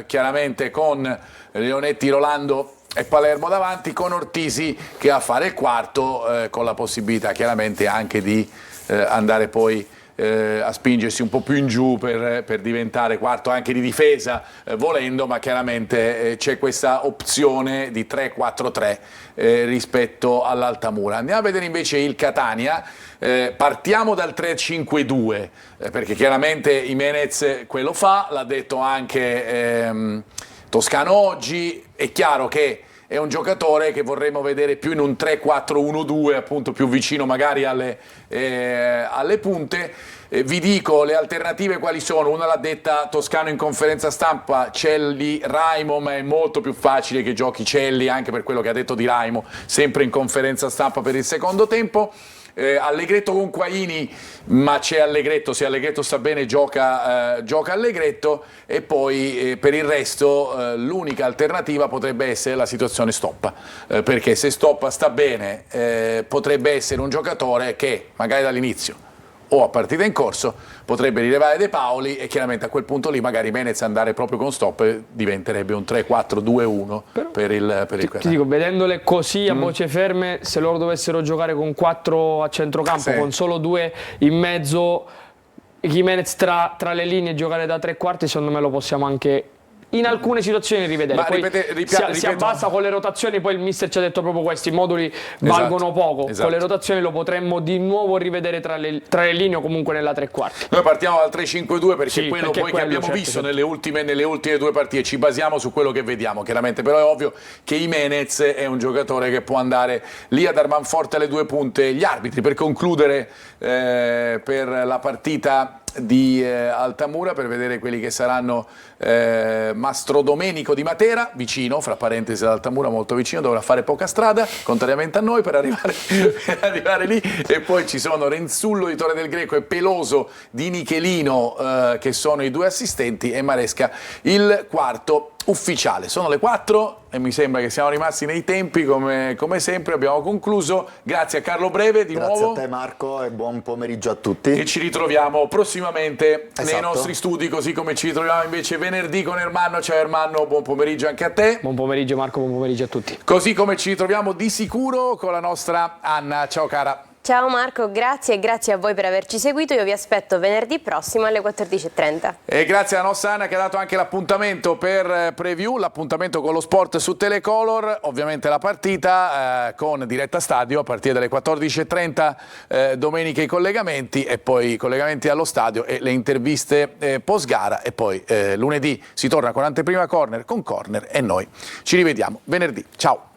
chiaramente con Leonetti, Rolando e Palermo davanti, con Ortisi che va a fare il quarto, con la possibilità chiaramente anche di andare poi a spingersi un po' più in giù per diventare quarto anche di difesa volendo, ma chiaramente c'è questa opzione di 3-4-3 rispetto all'Altamura. Andiamo a vedere invece il Catania. Partiamo dal 3-5-2 perché chiaramente Jimenez quello fa, l'ha detto anche Toscano oggi. È chiaro che è un giocatore che vorremmo vedere più in un 3-4-1-2, appunto più vicino magari alle punte. Vi dico le alternative quali sono. Una l'ha detta Toscano in conferenza stampa, Celli Raimo, ma è molto più facile che giochi Celli, anche per quello che ha detto Di Raimo, sempre in conferenza stampa per il secondo tempo. Allegretto con Quaini, ma c'è Allegretto, se Allegretto sta bene gioca Allegretto, e poi per il resto l'unica alternativa potrebbe essere la situazione Stoppa, perché se Stoppa sta bene potrebbe essere un giocatore che magari dall'inizio o a partita in corso potrebbe rilevare De Paoli, e chiaramente a quel punto lì magari Menez andare proprio con Stop diventerebbe un 3-4-2-1 per il Ti dico, vedendole così a voce ferme, se loro dovessero giocare con 4 a centrocampo, con solo 2 in mezzo, Gimenez tra le linee, giocare da 3 quarti, secondo me lo possiamo anche in alcune situazioni rivedere. Ma Poi ripeto, si abbassa con le rotazioni, poi il mister ci ha detto proprio questo, i moduli valgono poco, con le rotazioni lo potremmo di nuovo rivedere tra le linee o comunque nella 3 quarti. Noi partiamo dal 3-5-2 perché Sì, quello perché poi che abbiamo certo, visto certo. nelle ultime 2 partite, ci basiamo su quello che vediamo chiaramente, però è ovvio che Gimenez è un giocatore che può andare lì a dar manforte alle 2 punte. Gli arbitri, per concludere per la partita di Altamura, per vedere quelli che saranno Mastro Domenico di Matera, vicino, fra parentesi ad Altamura, molto vicino, dovrà fare poca strada, contrariamente a noi, per arrivare lì, e poi ci sono Renzullo di Torre del Greco e Peloso di Nichelino, che sono i 2 assistenti, e Maresca il quarto ufficiale. Sono le 4 e mi sembra che siamo rimasti nei tempi come sempre, abbiamo concluso. Grazie a Carlo Breve di nuovo. Grazie a te Marco e buon pomeriggio a tutti. E ci ritroviamo prossimamente nei Esatto. nostri studi, così come ci ritroviamo invece venerdì con Ermanno. Ciao Ermanno, buon pomeriggio anche a te. Buon pomeriggio Marco, buon pomeriggio a tutti. Così come ci ritroviamo di sicuro con la nostra Anna. Ciao cara. Ciao Marco, grazie, e grazie a voi per averci seguito. Io vi aspetto venerdì prossimo alle 14:30. E grazie alla nostra Anna che ha dato anche l'appuntamento per preview, l'appuntamento con lo sport su Telecolor, ovviamente la partita con diretta stadio a partire dalle 14:30, domenica i collegamenti, e poi i collegamenti allo stadio e le interviste post gara, e poi lunedì si torna con anteprima corner con Corner, e noi ci rivediamo venerdì. Ciao.